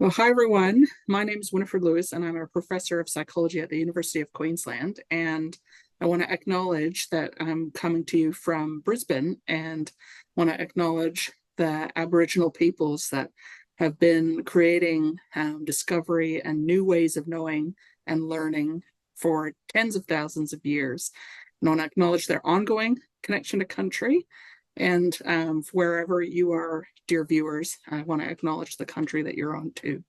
Well, hi everyone. My name is Winnifred Louis, and I'm a professor of psychology at the University of Queensland. And I want to acknowledge that I'm coming to you from Brisbane and want to acknowledge the Aboriginal peoples that have been creating discovery and new ways of knowing and learning for tens of thousands of years. And I want to acknowledge their ongoing connection to country. And wherever you are, dear viewers, I want to acknowledge the country that you're on too.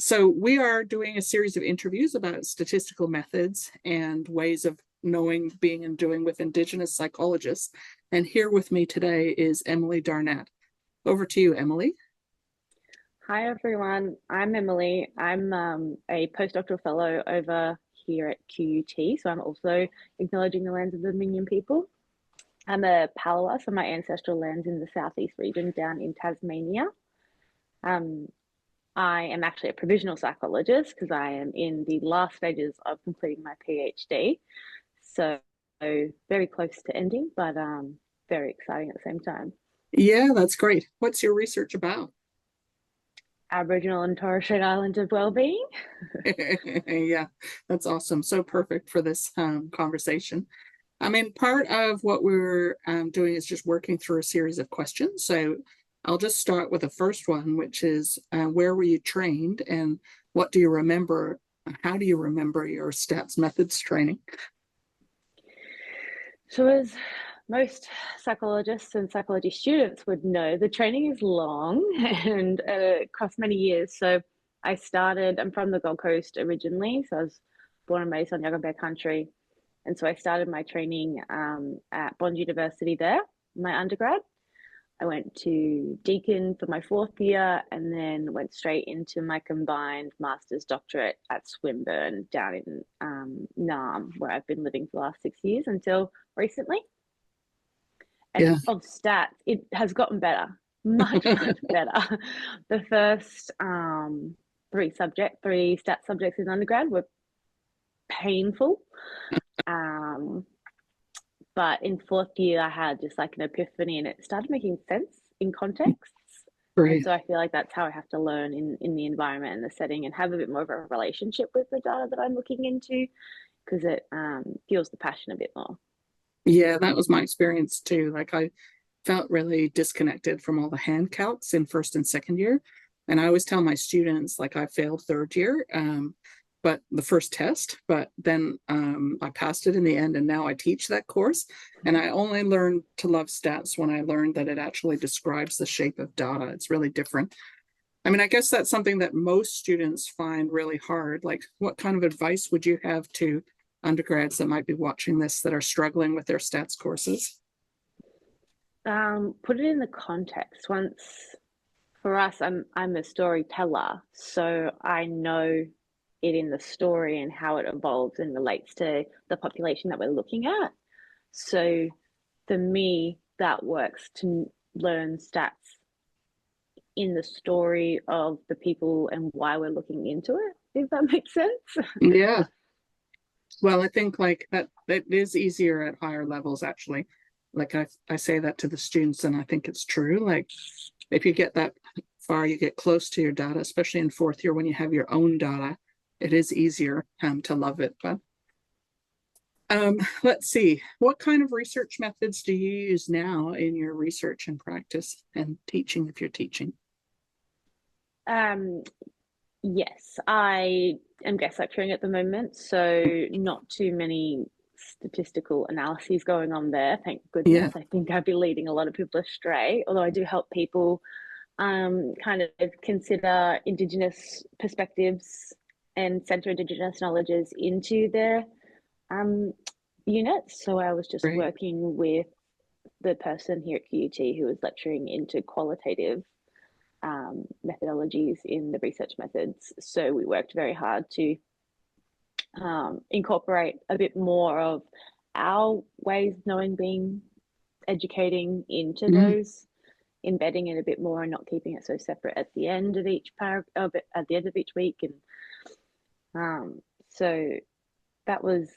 So we are doing a series of interviews about statistical methods and ways of knowing, being, and doing with Indigenous psychologists. And here with me today is Emily Darnett. Over to you, Emily. Hi, everyone. I'm Emily. I'm a postdoctoral fellow over here at QUT. So I'm also acknowledging the lands of the Dominion people. I'm a Palawa, so my ancestral lands in the southeast region down in Tasmania. I am actually a provisional psychologist because I am in the last stages of completing my PhD. So very close to ending, but very exciting at the same time. Yeah, that's great. What's your research about? Aboriginal and Torres Strait Islander well-being. Yeah, that's awesome. So perfect for this conversation. I mean, part of what we're doing is just working through a series of questions. So I'll just start with the first one, which is where were you trained and what do you remember? How do you remember your stats methods training? So as most psychologists and psychology students would know, the training is long and across many years. So I'm from the Gold Coast originally. So I was born and raised on Yugambeh country. And so I started my training at Bond University there, my undergrad. I went to Deakin for my fourth year and then went straight into my combined master's doctorate at Swinburne down in Naarm, where I've been living for the last 6 years until recently. And Yeah. of stats, it has gotten better, much, much better. The first three stat subjects in undergrad were painful. But in fourth year, I had just like an epiphany and it started making sense in contexts. Great. And so I feel like that's how I have to learn in the environment and the setting and have a bit more of a relationship with the data that I'm looking into because it fuels the passion a bit more. Yeah, that was my experience too. Like I felt really disconnected from all the hand counts in first and second year. And I always tell my students, like I failed third year, but the first test, but then I passed it in the end. And now I teach that course. And I only learned to love stats when I learned that it actually describes the shape of data. It's really different. I mean, I guess that's something that most students find really hard. Like, what kind of advice would you have to undergrads that might be watching this that are struggling with their stats courses? Put it in the context. For us, I'm a storyteller, so I know it in the story and how it evolves and relates to the population that we're looking at. So for me, that works to learn stats in the story of the people and why we're looking into it, if that makes sense. Yeah. Well, I think like that is easier at higher levels, actually. Like I say that to the students, and I think it's true. Like if you get that far, you get close to your data, especially in fourth year when you have your own data, it is easier to love it. But let's see, what kind of research methods do you use now in your research and practice and teaching if you're teaching? Yes, I am guest lecturing at the moment, so not too many statistical analyses going on there. Thank Yeah. goodness. I think I'd be leading a lot of people astray, although I do help people kind of consider Indigenous perspectives and center Indigenous knowledges into their units. So I was just Great. working with the person here at QUT who was lecturing into qualitative methodologies in the research methods. So we worked very hard to incorporate a bit more of our ways of knowing, being, educating into those, embedding it a bit more and not keeping it so separate at the end of each paragraph, at the end of each week. And so that was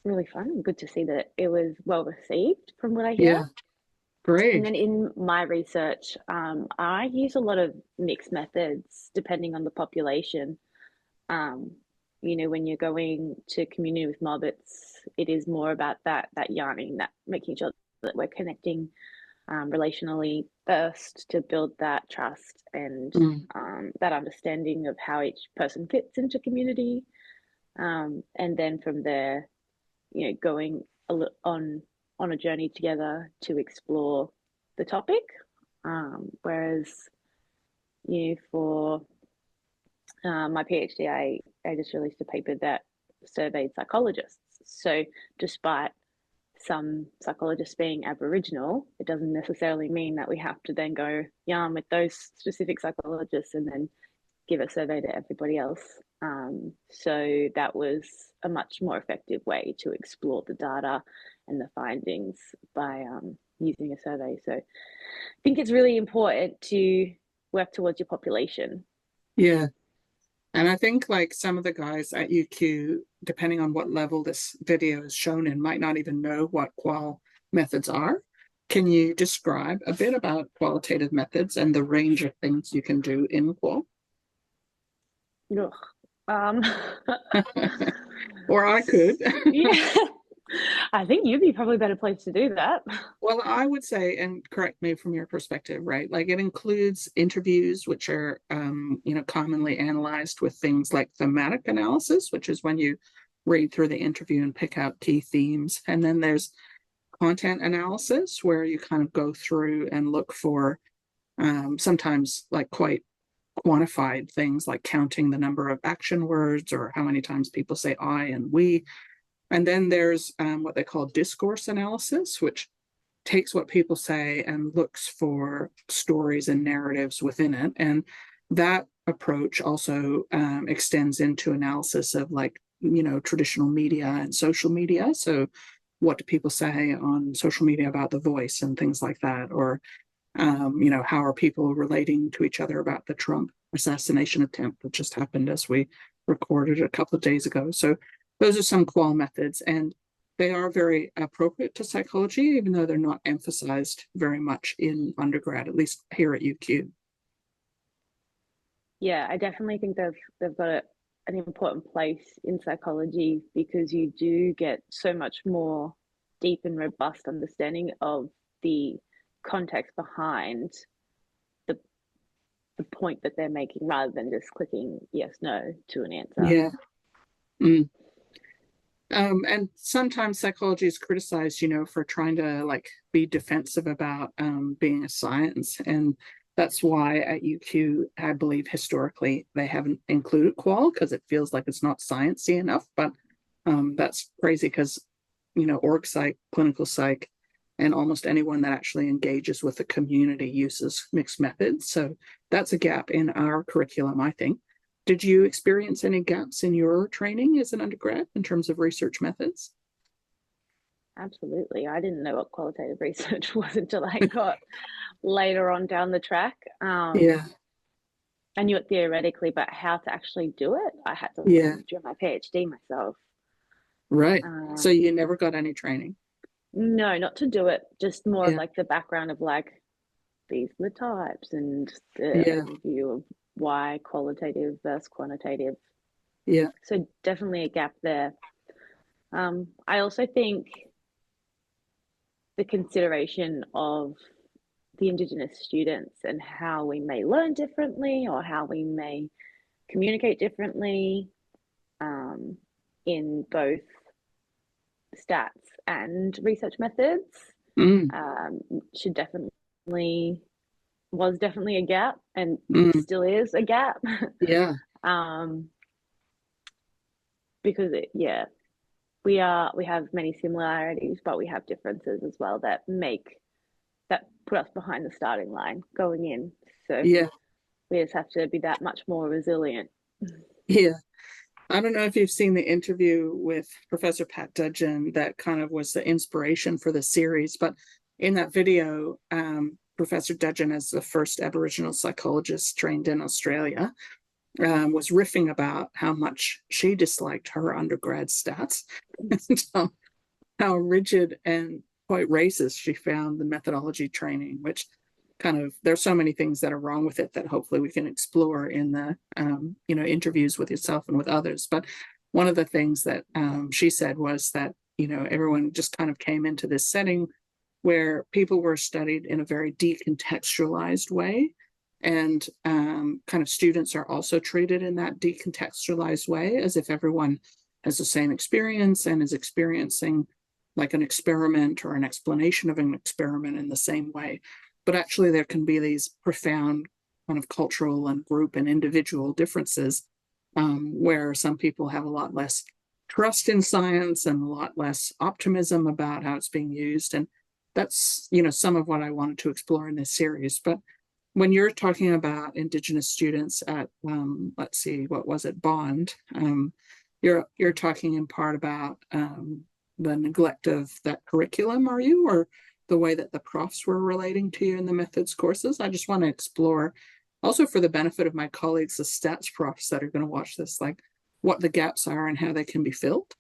really fun and good to see that it was well received from what I hear. Yeah. And Great. then in my research, I use a lot of mixed methods depending on the population. Um, when you're going to community with mob, it is more about that yarning, that making sure that we're connecting relationally first to build that trust and Mm, that understanding of how each person fits into community, and then from there, going on a journey together to explore the topic. Whereas, for my PhD, I just released a paper that surveyed psychologists. So, despite some psychologists being Aboriginal, it doesn't necessarily mean that we have to then go yarn with those specific psychologists and then give a survey to everybody else. So that was a much more effective way to explore the data and the findings by using a survey. So I think it's really important to work towards your population. yeah. And I think like some of the guys at UQ, depending on what level this video is shown in, might not even know what qual methods are. Can you describe a bit about qualitative methods and the range of things you can do in qual? Ugh. Um, Or I could. yeah, I think you'd be probably a better place to do that. Well, I would say, and correct me from your perspective, right? Like it includes interviews, which are, commonly analyzed with things like thematic analysis, which is when you read through the interview and pick out key themes. And then there's content analysis, where you kind of go through and look for sometimes like quite quantified things like counting the number of action words or how many times people say I and we. And then there's what they call discourse analysis, which takes what people say and looks for stories and narratives within it. And that approach also extends into analysis of like, traditional media and social media. So what do people say on social media about The Voice and things like that? Or, how are people relating to each other about the Trump assassination attempt that just happened as we recorded a couple of days ago? So those are some qual methods, and they are very appropriate to psychology, even though they're not emphasized very much in undergrad, at least here at UQ. Yeah, I definitely think they've got an important place in psychology because you do get so much more deep and robust understanding of the context behind the the point that they're making rather than just clicking yes, no to an answer. Yeah. Mm. And sometimes psychology is criticized, for trying to like be defensive about being a science. And that's why at UQ, I believe historically they haven't included qual because it feels like it's not sciencey enough. But that's crazy because, org psych, clinical psych, and almost anyone that actually engages with the community uses mixed methods. So that's a gap in our curriculum, I think. Did you experience any gaps in your training as an undergrad in terms of research methods? Absolutely. I didn't know what qualitative research was until I got later on down the track. Yeah, I knew it theoretically, but how to actually do it, I had to yeah, learn during my PhD myself. right. Uh, So you never got any training? no, not to do it, just more of Yeah, like the background of like these are the types and the yeah, overview of why qualitative versus quantitative. yeah. So definitely a gap there. I also think the consideration of the Indigenous students and how we may learn differently or how we may communicate differently, um, in both stats and research methods, Mm, um, should definitely was definitely a gap and mm, still is a gap. yeah, um, because yeah, we have many similarities, but we have differences as well that put us behind the starting line going in. So yeah, we just have to be that much more resilient. yeah. I don't know if you've seen the interview with Professor Pat Dudgeon that kind of was the inspiration for the series, but in that video, Professor Dudgeon, as the first Aboriginal psychologist trained in Australia, was riffing about how much she disliked her undergrad stats and how rigid and quite racist, she found the methodology training, which kind of, there's so many things that are wrong with it that hopefully we can explore in the, interviews with yourself and with others. But one of the things that she said was that, everyone just kind of came into this setting where people were studied in a very decontextualized way. And kind of students are also treated in that decontextualized way, as if everyone has the same experience and is experiencing like an experiment or an explanation of an experiment in the same way. But actually there can be these profound kind of cultural and group and individual differences, where some people have a lot less trust in science and a lot less optimism about how it's being used. And that's, some of what I wanted to explore in this series. But when you're talking about Indigenous students at, let's see, what was it, Bond, you're talking in part about the neglect of that curriculum, are you, or the way that the profs were relating to you in the methods courses? I just want to explore, also for the benefit of my colleagues, the stats profs that are going to watch this, like what the gaps are and how they can be filled.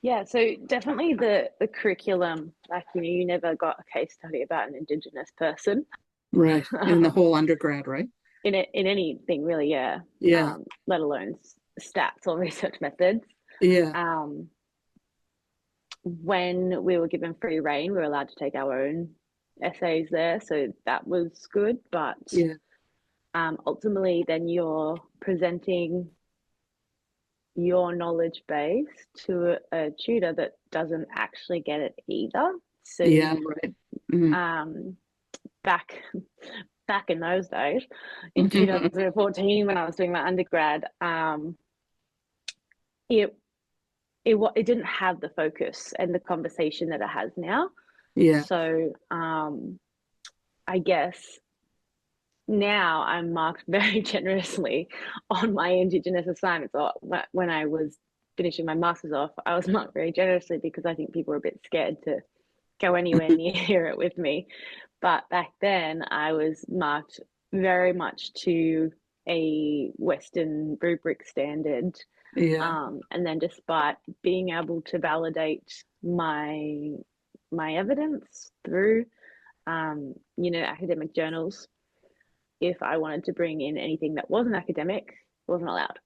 Yeah, so definitely the curriculum, like, you never got a case study about an Indigenous person. Right, in the whole undergrad, right? In anything really, yeah. Yeah. Let alone stats or research methods. Yeah. When we were given free rein, we were allowed to take our own essays there, so that was good. But yeah. Ultimately, then you're presenting your knowledge base to a tutor that doesn't actually get it either. So yeah, right. Mm-hmm. Back in those days, in 2014, when I was doing my undergrad, it didn't have the focus and the conversation that it has now. Yeah. So I guess now I'm marked very generously on my Indigenous assignments. Or when I was finishing my master's off, I was marked very generously because I think people were a bit scared to go anywhere near it with me. But back then I was marked very much to a Western rubric standard. Yeah. And then despite being able to validate my evidence through, academic journals, if I wanted to bring in anything that wasn't academic, it wasn't allowed.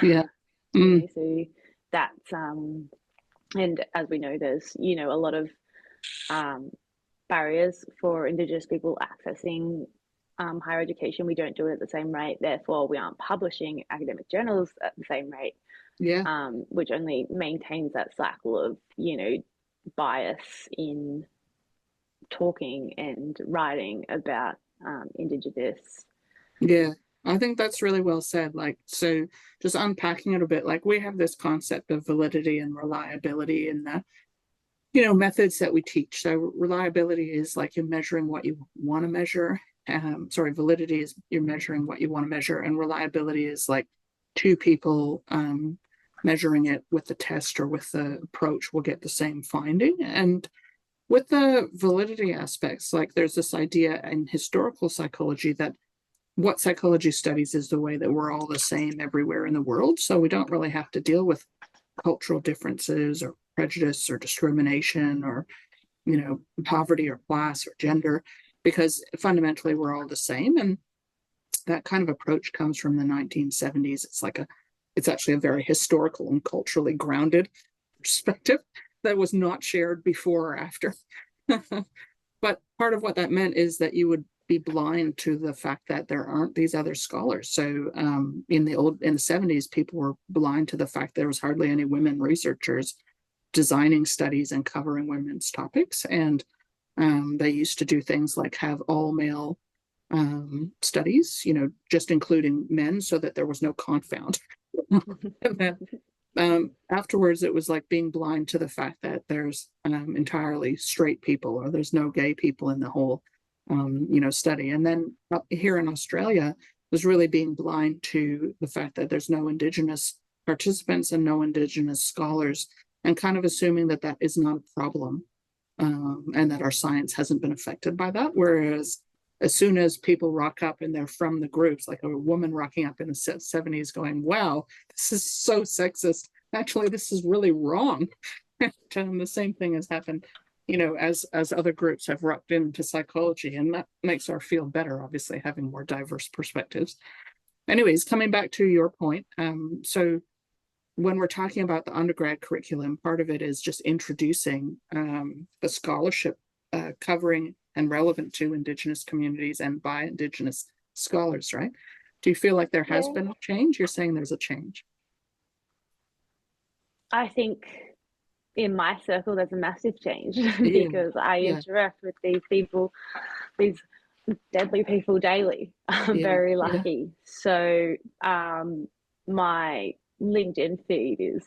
Yeah. So that's, and as we know, there's, a lot of barriers for Indigenous people accessing higher education. We don't do it at the same rate. Therefore, we aren't publishing academic journals at the same rate. Yeah. Which only maintains that cycle of, bias in talking and writing about Indigenous. Yeah, I think that's really well said. Like, so just unpacking it a bit, like we have this concept of validity and reliability in the, methods that we teach. So reliability is like you're measuring what you want to measure. Validity is you're measuring what you want to measure, and reliability is like two people measuring it with the test or with the approach will get the same finding. And with the validity aspects, like there's this idea in historical psychology that what psychology studies is the way that we're all the same everywhere in the world. So we don't really have to deal with cultural differences or prejudice or discrimination or, poverty or class or gender, because fundamentally we're all the same. And that kind of approach comes from the 1970s. It's actually a very historical and culturally grounded perspective that was not shared before or after. But part of what that meant is that you would be blind to the fact that there aren't these other scholars. So in the 70s, people were blind to the fact there was hardly any women researchers designing studies and covering women's topics. And they used to do things like have all male studies, just including men so that there was no confound. And then afterwards, it was like being blind to the fact that there's entirely straight people or there's no gay people in the whole study. And then here in Australia was really being blind to the fact that there's no Indigenous participants and no Indigenous scholars, and kind of assuming that that is not a problem, and that our science hasn't been affected by that. Whereas as soon as people rock up and they're from the groups, like a woman rocking up in the 70s going, wow, this is so sexist. Actually, this is really wrong. And the same thing has happened as other groups have rucked into psychology, and that makes our field better, obviously, having more diverse perspectives. Anyways, coming back to your point, so when we're talking about the undergrad curriculum, part of it is just introducing the scholarship covering and relevant to Indigenous communities and by Indigenous scholars, right? Do you feel like there has been a change? You're saying there's a change. I think in my circle, there's a massive change because I interact with these people, these deadly people daily. I'm very lucky. So my LinkedIn feed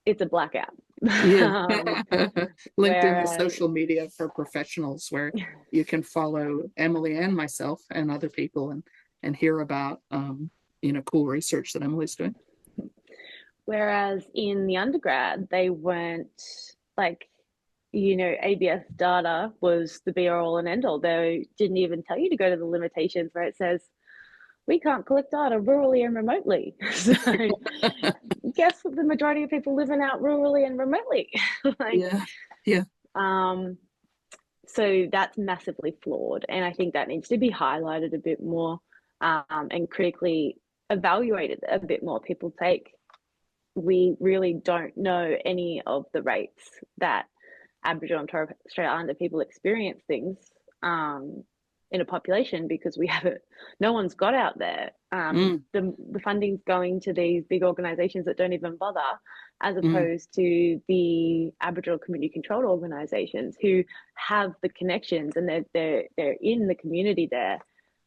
it's a blackout. LinkedIn is social media for professionals where you can follow Emily and myself and other people and hear about cool research that Emily's doing. Whereas in the undergrad, they weren't like, ABS data was the be all and end all. They didn't even tell you to go to the limitations where it says, we can't collect data rurally and remotely. So guess what, the majority of people living out rurally and remotely. So that's massively flawed. And I think that needs to be highlighted a bit more and critically evaluated a bit more. We really don't know any of the rates that Aboriginal and Torres Strait Islander people experience things in a population because no one's got out there. The funding's going to these big organisations that don't even bother, as opposed to the Aboriginal community controlled organisations who have the connections and they're in the community there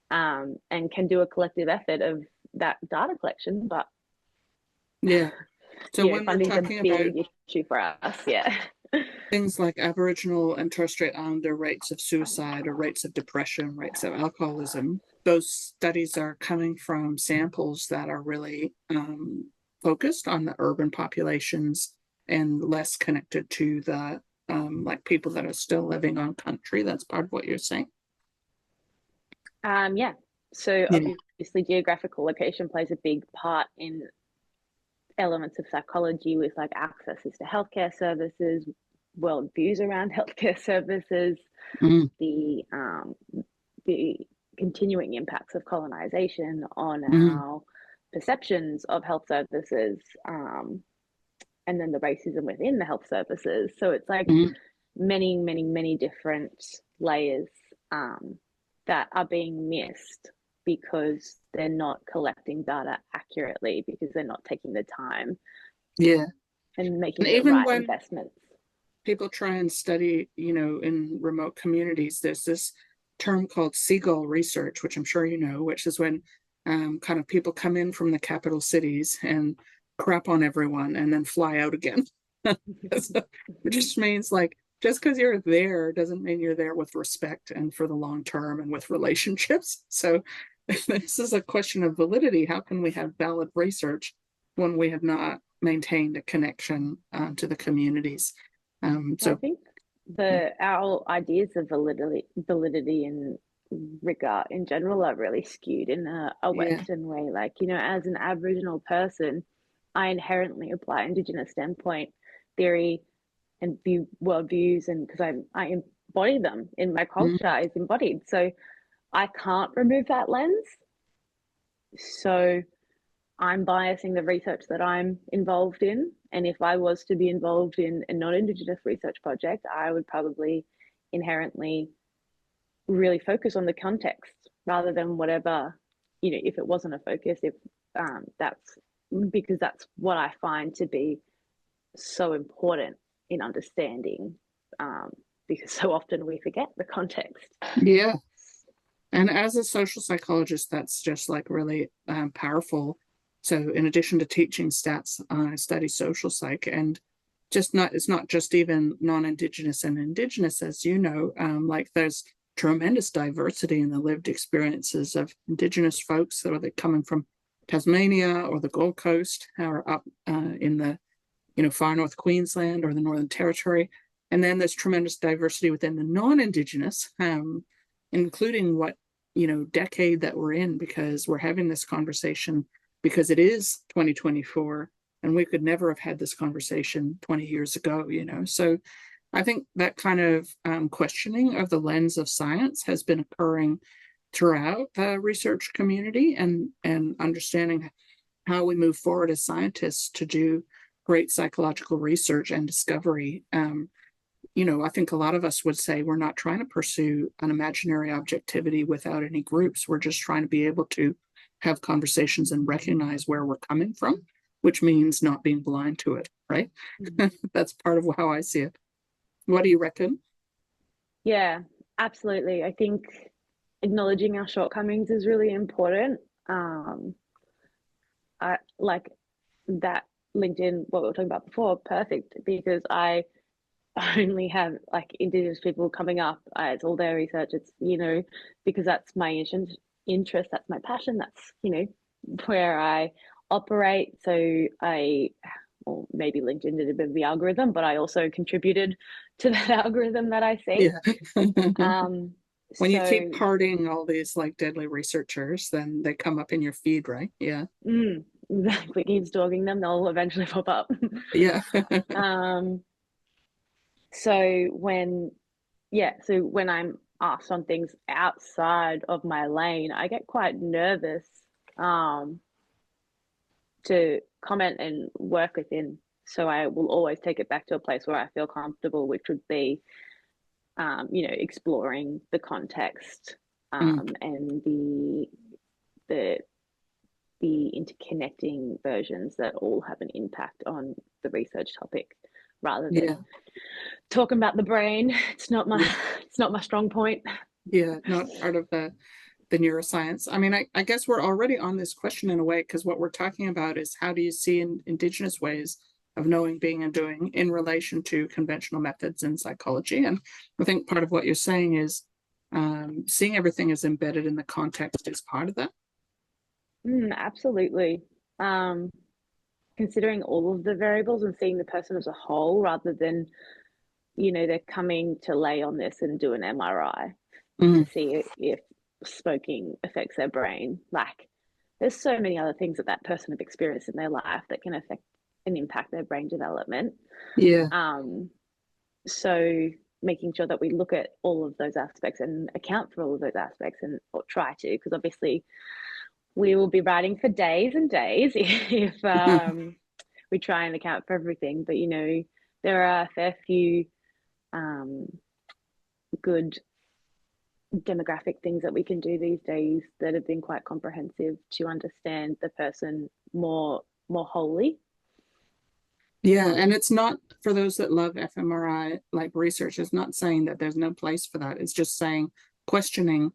and can do a collective effort of that data collection. But so when we're talking about issue for us, things like Aboriginal and Torres Strait Islander rates of suicide or rates of depression, rates of alcoholism, those studies are coming from samples that are really focused on the urban populations and less connected to the people that are still living on country. That's part of what you're saying. So obviously geographical location plays a big part in elements of psychology with like accesses to healthcare services, worldviews around healthcare services, the continuing impacts of colonization on our perceptions of health services, and then the racism within the health services. So it's like many, many, many different layers that are being missed because they're not collecting data accurately, because they're not taking the time and making the right investments. People try and study, in remote communities, there's this term called seagull research, which I'm sure you know, which is when kind of people come in from the capital cities and crap on everyone and then fly out again. So, it just means like, just because you're there doesn't mean you're there with respect and for the long term and with relationships. So this is a question of validity. How can we have valid research when we have not maintained a connection to the communities? So I think our ideas of validity and rigor in general are really skewed in a Western way. Like, as an Aboriginal person, I inherently apply Indigenous standpoint theory and worldviews, and because I embody them in my culture is embodied. So I can't remove that lens. So I'm biasing the research that I'm involved in. And if I was to be involved in a non-Indigenous research project, I would probably inherently really focus on the context rather than whatever, if it wasn't a focus, if that's because that's what I find to be so important in understanding, because so often we forget the context. Yeah. And as a social psychologist, that's just like really powerful. So in addition to teaching stats, I study social psych, and it's not just even non-Indigenous and Indigenous, as you know, like there's tremendous diversity in the lived experiences of Indigenous folks, whether they're coming from Tasmania or the Gold Coast or up in the far north Queensland or the Northern Territory. And then there's tremendous diversity within the non-Indigenous, including what decade that we're in, because we're having this conversation because it is 2024 and we could never have had this conversation 20 years ago. So I think that kind of questioning of the lens of science has been occurring throughout the research community, and understanding how we move forward as scientists to do great psychological research and discovery. I think a lot of us would say we're not trying to pursue an imaginary objectivity without any groups. We're just trying to be able to have conversations and recognize where we're coming from, which means not being blind to it, right? Mhm. That's part of how I see it. What do you reckon? Yeah, absolutely. I think acknowledging our shortcomings is really important. I like that LinkedIn, what we were talking about before, perfect, because I only have like Indigenous people coming up. It's all their research. It's, because that's my interest, that's my passion, that's, where I operate. So well, maybe LinkedIn did a bit of the algorithm, but I also contributed to that algorithm that I see. Yeah. Um, When you keep so parting all these like deadly researchers, then they come up in your feed, right? Yeah. exactly, keep stalking them, they'll eventually pop up. Yeah. um, so when so when I'm asked on things outside of my lane, I get quite nervous um, to comment and work within. So I will always take it back to a place where I feel comfortable, which would be, exploring the context Mm, and the the interconnecting versions that all have an impact on the research topic, rather yeah. than talking about the brain. It's not my Yeah. it's not my strong point. Yeah. Not part of the neuroscience. I mean, I guess we're already on this question in a way, because what we're talking about is how do you see Indigenous ways of knowing, being, and doing in relation to conventional methods in psychology. And I think part of what you're saying is seeing everything as embedded in the context is part of that. Absolutely. Um, Considering all of the variables and seeing the person as a whole, rather than, they're coming to lay on this and do an MRI to Mm, see if smoking affects their brain. Like, there's so many other things that that person have experienced in their life that can affect and impact their brain development. yeah. Um, so making sure that we look at all of those aspects and account for all of those aspects, and or try to, because obviously we will be writing for days and days if we try and account for everything. But there are a fair few um, good demographic things that we can do these days that have been quite comprehensive to understand the person more wholly. Yeah, and it's not, for those that love fMRI like research, it's not saying that there's no place for that. It's just saying, questioning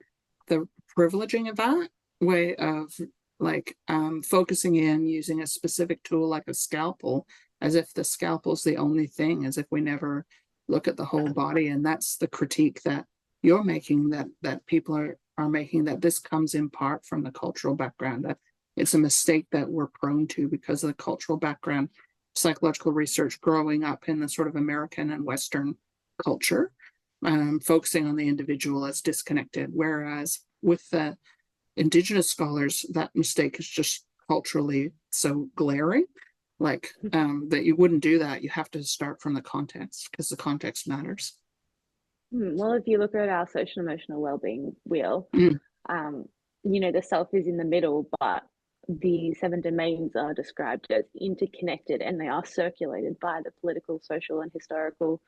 the privileging of that way of like focusing in using a specific tool like a scalpel, as if the scalpel's the only thing, as if we never look at the whole body. And that's the critique that you're making, that people are making, that this comes in part from the cultural background, that it's a mistake that we're prone to because of the cultural background, psychological research growing up in the sort of American and Western culture, focusing on the individual as disconnected. Whereas with the Indigenous scholars, that mistake is just culturally so glaring, like that you wouldn't do that. You have to start from the context, because the context matters. Well, if you look at our social emotional well-being wheel, Mm, um, the self is in the middle, but the seven domains are described as interconnected, and they are circulated by the political, social, and historical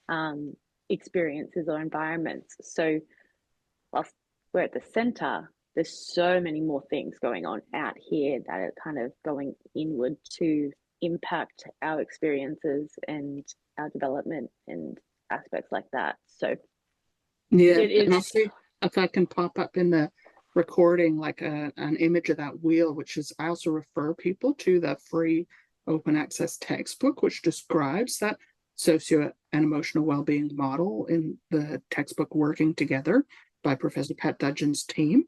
um, experiences or environments. So whilst we're at the center, there's so many more things going on out here that are kind of going inward to impact our experiences and our development and aspects like that. So yeah, it and I'll is. see if I can pop up in the recording like an image of that wheel, which is, I also refer people to the free open access textbook, which describes that socio and emotional well-being model in the textbook Working Together by Professor Pat Dudgeon's team.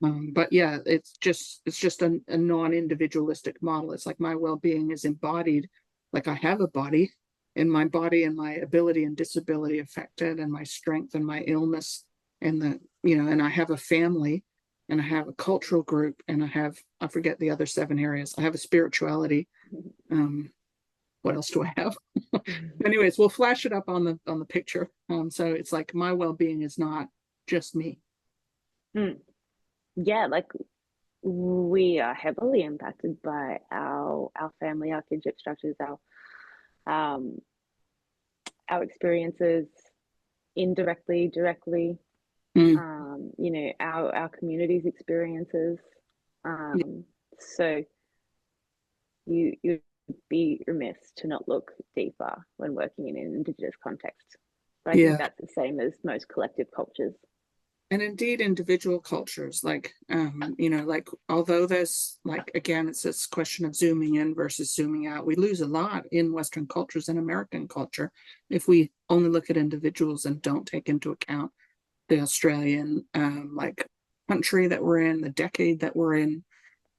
But yeah, it's just a non-individualistic model. It's like my well-being is embodied, like I have a body, and my body and my ability and disability affected, and my strength and my illness, and and I have a family, and I have a cultural group, and I forget the other seven areas. I have a spirituality. Um, what else do I have? Anyways, we'll flash it up on the picture. So it's like my well-being is not just me. Yeah, like we are heavily impacted by our family, our kinship structures, our experiences, indirectly, directly. You know, our community's experiences. So you'd be remiss to not look deeper when working in an Indigenous context. But I think that's the same as most collective cultures. And indeed, individual cultures, like, you know, like, although there's, like, again, it's this question of zooming in versus zooming out. We lose a lot in Western cultures and American culture if we only look at individuals and don't take into account the Australian, like, country that we're in, the decade that we're in,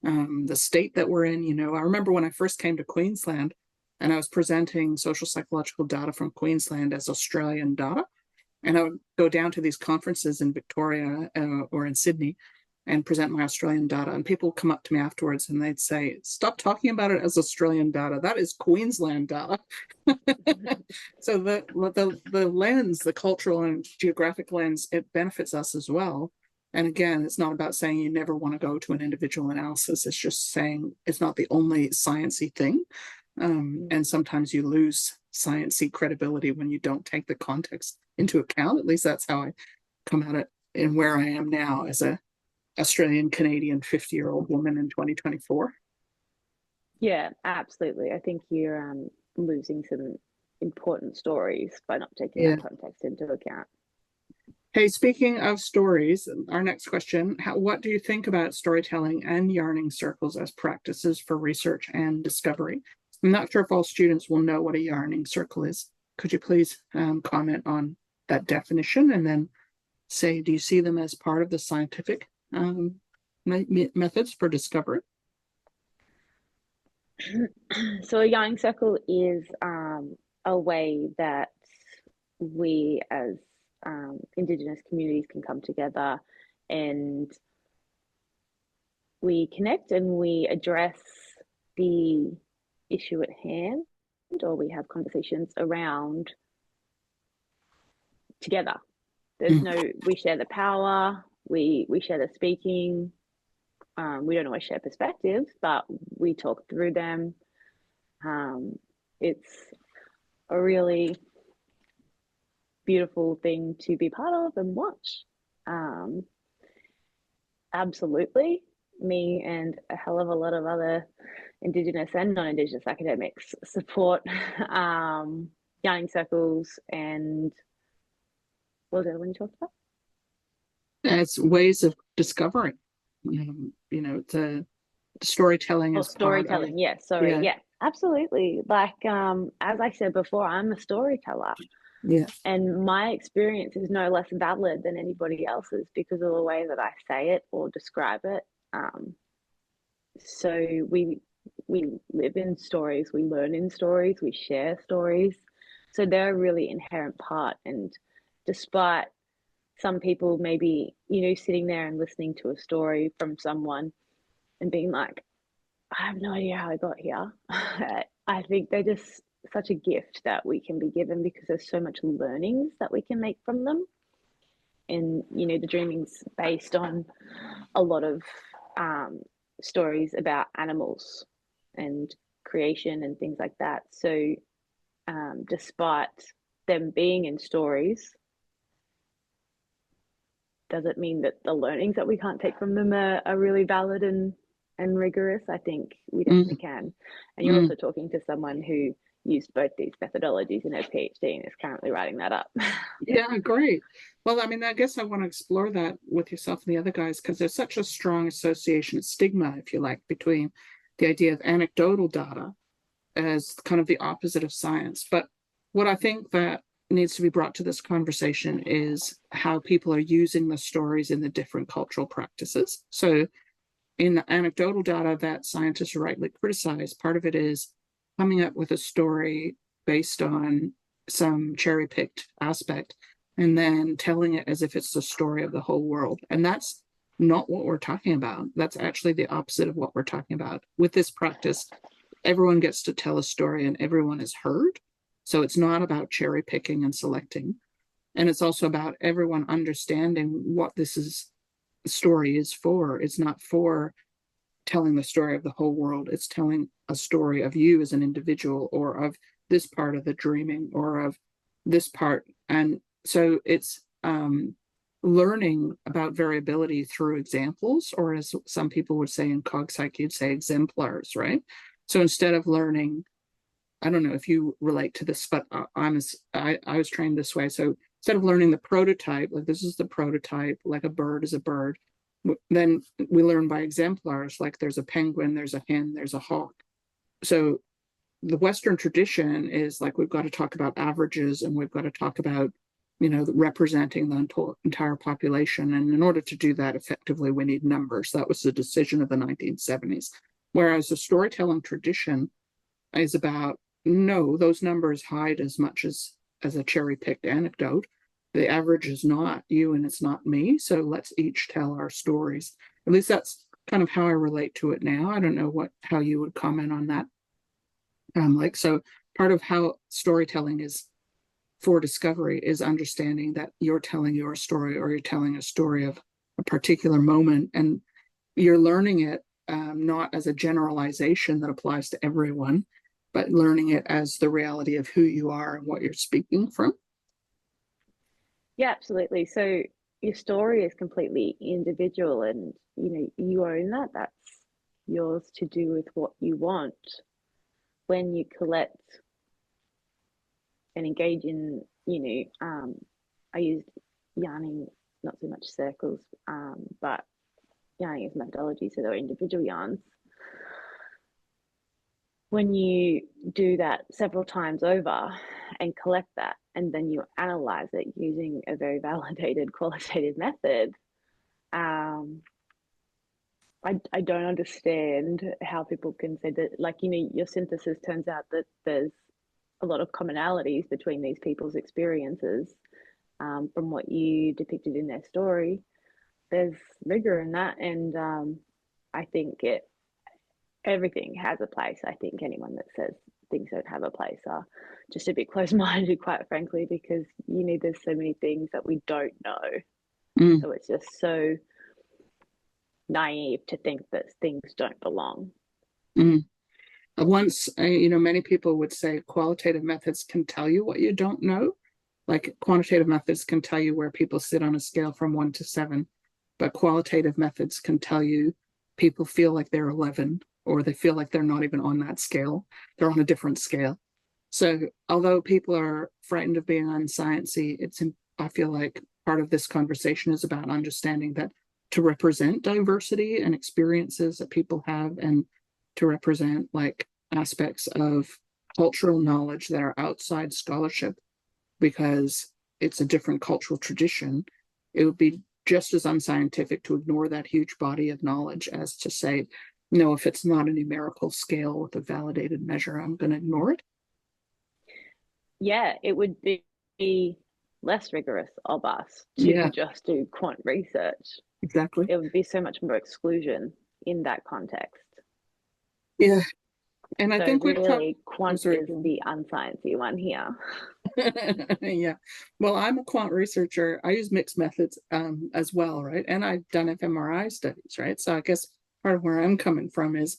the state that we're in. You know, I remember when I first came to Queensland and I was presenting social psychological data from Queensland as Australian data. And I would go down to these conferences in Victoria or in Sydney and present my Australian data. And people would come up to me afterwards and they'd say, stop talking about it as Australian data. That is Queensland data. So the lens, the cultural and geographic lens, it benefits us as well. And again, it's not about saying you never want to go to an individual analysis. It's just saying it's not the only sciencey thing. And sometimes you lose sciencey credibility when you don't take the context into account. At least that's how I come at it and where I am now as a Australian Canadian 50-year-old woman in 2024. Yeah, absolutely. I think you're losing some important stories by not taking that context into account. Hey, speaking of stories, our next question, what do you think about storytelling and yarning circles as practices for research and discovery? I'm not sure if all students will know what a yarning circle is. Could you please comment on that definition and then say, do you see them as part of the scientific methods for discovery? So a yarning circle is a way that we as Indigenous communities can come together and we connect and we address the issue at hand, or we have conversations around together. There's no, we share the power, we share the speaking. We don't always share perspectives, but we talk through them. It's a really beautiful thing to be part of and watch. Absolutely. Me and a hell of a lot of other Indigenous and non-Indigenous academics support yarning circles. And what was the other one you talked about? As ways of discovering, you know, the storytelling is storytelling. Yeah, sorry. Yeah, absolutely. Like as I said before, I'm a storyteller. Yeah. And my experience is no less valid than anybody else's because of the way that I say it or describe it. So we live in stories, we learn in stories, we share stories. So they're a really inherent part. And despite some people maybe, you know, sitting there and listening to a story from someone and being like, I have no idea how I got here. I think they're just such a gift that we can be given because there's so much learnings that we can make from them. And, you know, the dreaming's based on a lot of stories about animals and creation and things like that. So despite them being in stories, doesn't mean that the learnings that we can't take from them are really valid and rigorous. I think we definitely can. And you're also talking to someone who used both these methodologies in her PhD and is currently writing that up. Yeah, great. Well, I mean, I guess I want to explore that with yourself and the other guys because there's such a strong association, stigma, if you like, between the idea of anecdotal data as kind of the opposite of science. But what I think that needs to be brought to this conversation is how people are using the stories in the different cultural practices. So in the anecdotal data that scientists rightly criticize, part of it is coming up with a story based on some cherry-picked aspect and then telling it as if it's the story of the whole world. And that's not what we're talking about. That's actually the opposite of what we're talking about. With this practice, everyone gets to tell a story and everyone is heard. So it's not about cherry picking and selecting. And it's also about everyone understanding what story is for. It's not for telling the story of the whole world. It's telling a story of you as an individual, or of this part of the dreaming, or of this part. And so it's learning about variability through examples, or as some people would say in cog psych, you'd say exemplars, right? So instead of learning, I don't know if you relate to this, but I was trained this way. So instead of learning the prototype, like this is the prototype, like a bird is a bird, then we learn by exemplars, like there's a penguin, there's a hen, there's a hawk. So the Western tradition is like, we've got to talk about averages, and we've got to talk about, representing the entire population. And in order to do that effectively, we need numbers. That was the decision of the 1970s. Whereas the storytelling tradition is about, no, those numbers hide as much as a cherry-picked anecdote. The average is not you and it's not me. So let's each tell our stories. At least that's kind of how I relate to it now. I don't know how you would comment on that. So part of how storytelling is for discovery is understanding that you're telling your story, or you're telling a story of a particular moment, and you're learning it not as a generalization that applies to everyone, but learning it as the reality of who you are and what you're speaking from. Yeah, absolutely. So your story is completely individual, and you own that. That's yours to do with what you want. When you collect and engage in, I used yarning, not so much circles, but yarning is methodology, so they're individual yarns. When you do that several times over and collect that, and then you analyze it using a very validated qualitative method, I don't understand how people can say that, like, your synthesis turns out that there's a lot of commonalities between these people's experiences, from what you depicted in their story. There's rigor in that, and I think everything has a place. I think anyone that says things don't have a place are just a bit close-minded, quite frankly, because there's so many things that we don't know. So it's just so naive to think that things don't belong. Once, many people would say qualitative methods can tell you what you don't know. Like quantitative methods can tell you where people sit on a scale from 1 to 7, but qualitative methods can tell you people feel like they're 11, or they feel like they're not even on that scale. They're on a different scale. So although people are frightened of being unsciency, I feel like part of this conversation is about understanding that to represent diversity and experiences that people have, and to represent like aspects of cultural knowledge that are outside scholarship, because it's a different cultural tradition, it would be just as unscientific to ignore that huge body of knowledge as to say, no, if it's not a numerical scale with a validated measure, I'm going to ignore it. Yeah, it would be less rigorous of us to just do quant research. Exactly. It would be so much more exclusion in that context. Yeah. And I think really, quant is the unsciencey one here. Yeah. Well, I'm a quant researcher. I use mixed methods as well, right? And I've done fMRI studies, right? So I guess part of where I'm coming from is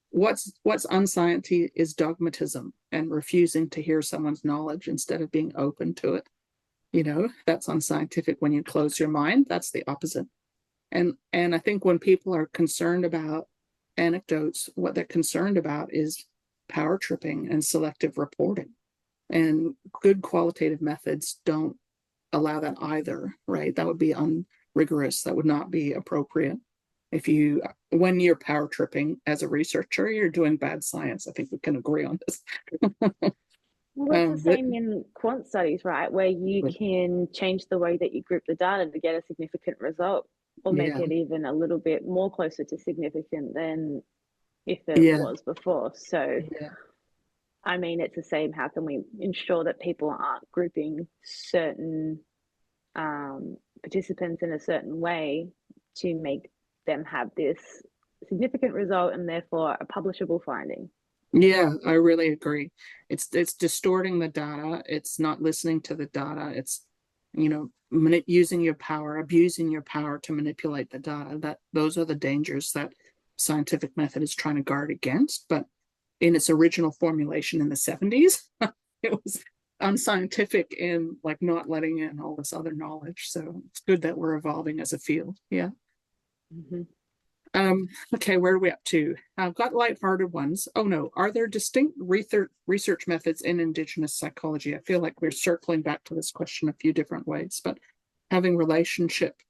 what's unsciency is dogmatism and refusing to hear someone's knowledge instead of being open to it. That's unscientific. When you close your mind, that's the opposite. And I think when people are concerned about anecdotes, what they're concerned about is power tripping and selective reporting. And good qualitative methods don't allow that either, right? That would be unrigorous. That would not be appropriate. When you're power tripping as a researcher, you're doing bad science. I think we can agree on this. Well, it's the same in quant studies, right? Where you can change the way that you group the data to get a significant result, or make it even a little bit more closer to significant than if it was before. So, I mean, it's the same. How can we ensure that people aren't grouping certain participants in a certain way to make them have this significant result and therefore a publishable finding? Yeah, I really agree. It's distorting the data. It's not listening to the data. It's, using your power, abusing your power to manipulate the data. Those are the dangers that scientific method is trying to guard against. But in its original formulation in the 70s, it was unscientific in like not letting in all this other knowledge. So it's good that we're evolving as a field. Yeah. Mm-hmm. Okay, where are we up to? I've got lighthearted ones. Oh no, are there distinct research methods in Indigenous psychology? I feel like we're circling back to this question a few different ways, but having relationship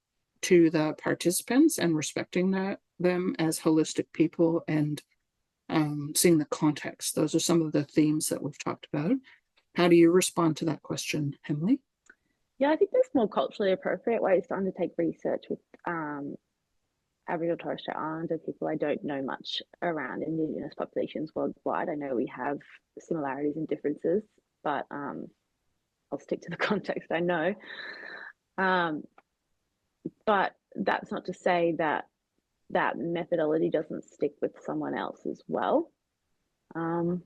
to the participants and respecting them as holistic people and seeing the context. Those are some of the themes that we've talked about. How do you respond to that question, Emily? Yeah, I think there's more culturally appropriate ways to undertake research with Aboriginal and Torres Strait Islander people. I don't know much around Indigenous populations worldwide. I know we have similarities and differences, but I'll stick to the context I know. But that's not to say that that methodology doesn't stick with someone else as well. I'm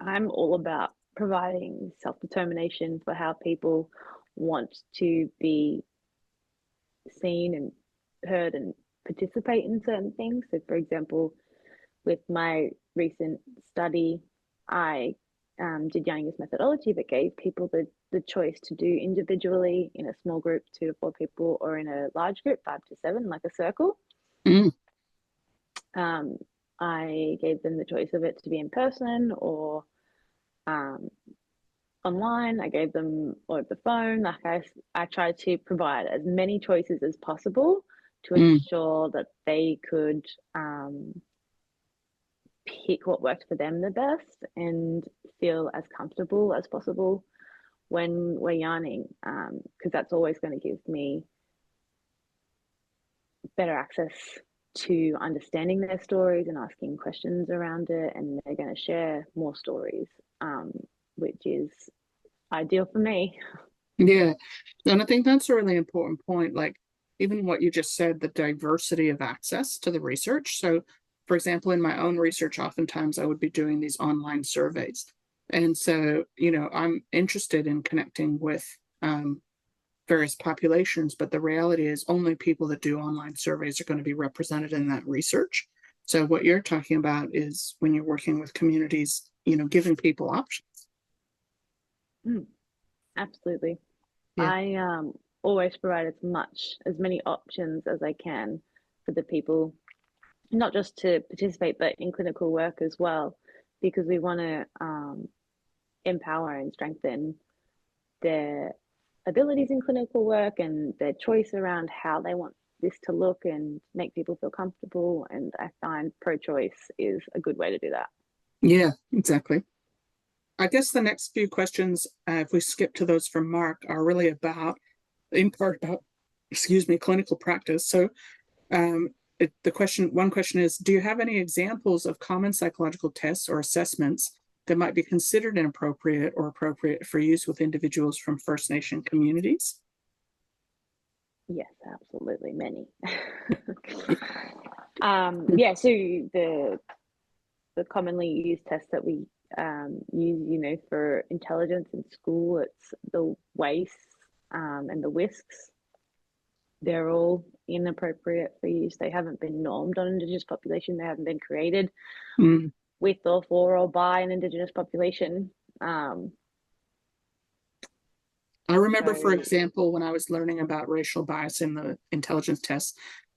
all about providing self-determination for how people want to be seen and heard and participate in certain things. So, for example, with my recent study, I did Young's methodology that gave people the choice to do individually in a small group, 2 to 4 people, or in a large group, 5 to 7, like a circle. Mm. I gave them the choice of it to be in person or online. I gave them over the phone. Like I tried to provide as many choices as possible to ensure that they could pick what worked for them the best and feel as comfortable as possible when we're yarning, because that's always going to give me better access to understanding their stories and asking questions around it, and they're going to share more stories, which is ideal for me. Yeah, and I think that's a really important point. Like even what you just said, the diversity of access to the research. So, for example, in my own research, oftentimes I would be doing these online surveys. And so, I'm interested in connecting with various populations, but the reality is only people that do online surveys are going to be represented in that research. So what you're talking about is when you're working with communities, giving people options. Absolutely. Yeah. I always provide as many options as I can for the people, not just to participate, but in clinical work as well, because we want to empower and strengthen their abilities in clinical work and their choice around how they want this to look and make people feel comfortable. And I find pro-choice is a good way to do that. Yeah, exactly. I guess the next few questions, if we skip to those from Mark, are really in part about, clinical practice. So one question is, do you have any examples of common psychological tests or assessments that might be considered inappropriate or appropriate for use with individuals from First Nation communities? Yes, absolutely, many. Yeah, so the commonly used tests that we use, for intelligence in school, it's the WACE and the WISCs. They're all inappropriate for use. They haven't been normed on Indigenous population. They haven't been created with or for or by an Indigenous population. I remember, for example, when I was learning about racial bias in the intelligence tests,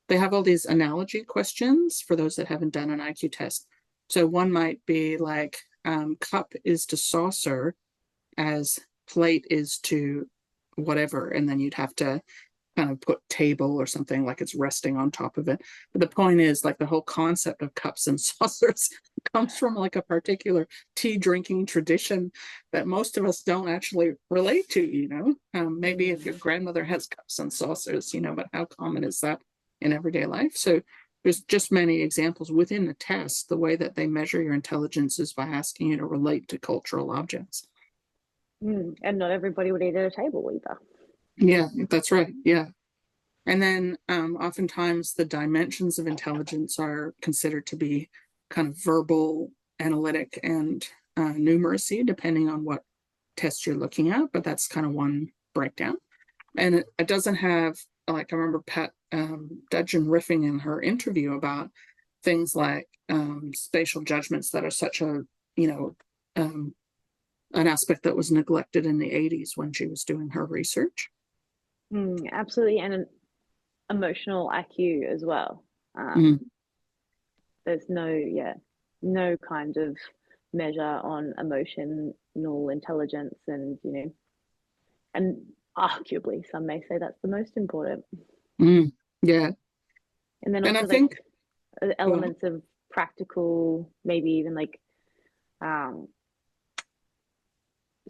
they have all these analogy questions for those that haven't done an IQ test. So one might be like, cup is to saucer as plate is to whatever, and then you'd have to kind of put table or something like it's resting on top of it. But the point is, like, the whole concept of cups and saucers comes from like a particular tea drinking tradition that most of us don't actually relate to. Maybe if your grandmother has cups and saucers, but how common is that in everyday life? So there's just many examples within the test. The way that they measure your intelligence is by asking you to relate to cultural objects. And not everybody would eat at a table either. Yeah, that's right. Yeah. And then oftentimes the dimensions of intelligence are considered to be kind of verbal, analytic, and numeracy, depending on what test you're looking at, but that's kind of one breakdown. And it doesn't have, like, I remember Pat Dudgeon riffing in her interview about things like spatial judgments that are such a, an aspect that was neglected in the 80s when she was doing her research. Absolutely, and an emotional IQ as well. There's no kind of measure on emotional intelligence, and and arguably some may say that's the most important. Yeah. And then also, I think elements of practical, maybe even like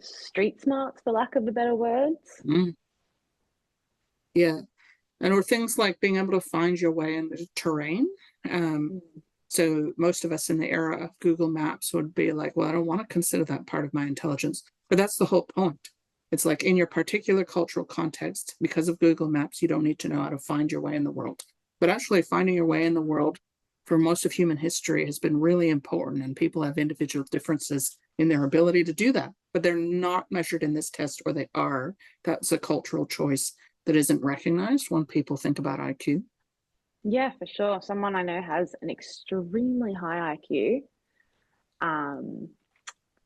street smarts, for lack of a better words. Yeah. Or things like being able to find your way in the terrain. So most of us in the era of Google Maps would be like, well, I don't want to consider that part of my intelligence. But that's the whole point. It's like, in your particular cultural context, because of Google Maps, you don't need to know how to find your way in the world. But actually finding your way in the world for most of human history has been really important, and people have individual differences in their ability to do that, but they're not measured in this test, or they are. That's a cultural choice that isn't recognized when people think about IQ. Yeah, for sure. Someone I know has an extremely high IQ,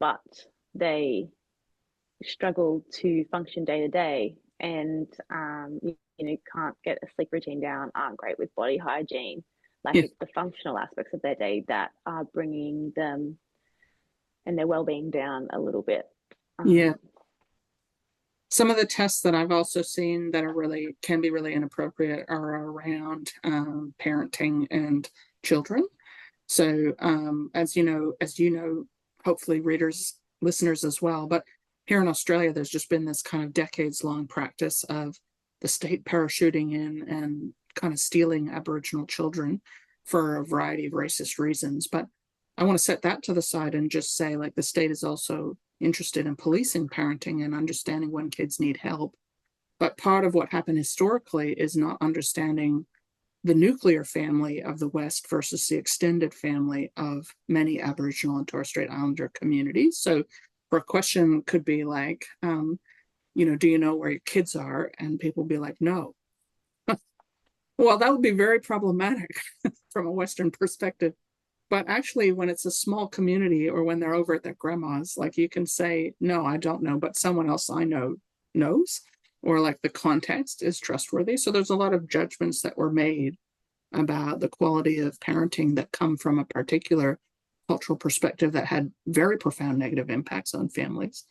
but they struggle to function day to day, and can't get a sleep routine down, aren't great with body hygiene. It's the functional aspects of their day that are bringing them and their well-being down a little bit. Some of the tests that I've also seen that can be really inappropriate are around parenting and children. So as you know, hopefully readers, listeners as well, but here in Australia, there's just been this kind of decades-long practice of the state parachuting in and kind of stealing Aboriginal children for a variety of racist reasons. But I want to set that to the side and just say, like, the state is also interested in policing parenting and understanding when kids need help. But part of what happened historically is not understanding the nuclear family of the West versus the extended family of many Aboriginal and Torres Strait Islander communities. So for a question could be like, do you know where your kids are? And people be like, no. Well, that would be very problematic from a Western perspective. But actually, when it's a small community, or when they're over at their grandma's, like, you can say, no, I don't know, but someone else I know knows, or like the context is trustworthy. So there's a lot of judgments that were made about the quality of parenting that come from a particular cultural perspective that had very profound negative impacts on families.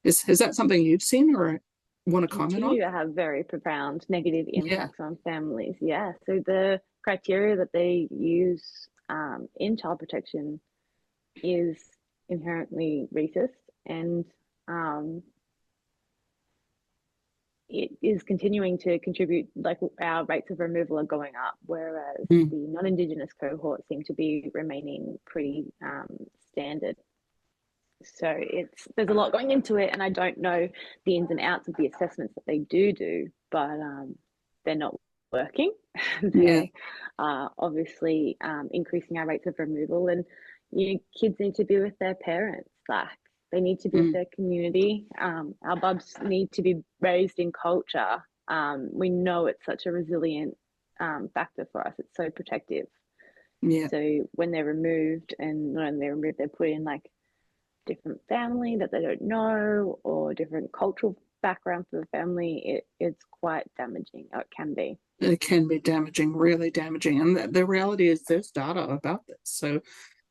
Is that something you've seen or want to comment on? Continue to have very profound negative impacts on families. Yeah. So the criteria that they use in child protection is inherently racist, and it is continuing to contribute. Like, our rates of removal are going up, whereas the non-Indigenous cohort seem to be remaining pretty standard. So there's a lot going into it, and I don't know the ins and outs of the assessments that they do, but they're not working. They are obviously increasing our rates of removal, and kids need to be with their parents. Like, they need to be with their community. Our bubs need to be raised in culture. We know it's such a resilient factor for us. It's so protective. So when they're removed, they're put in like different family that they don't know, or different cultural background for the family, it's quite damaging. Or it can be damaging, really damaging. And the reality is there's data about this. So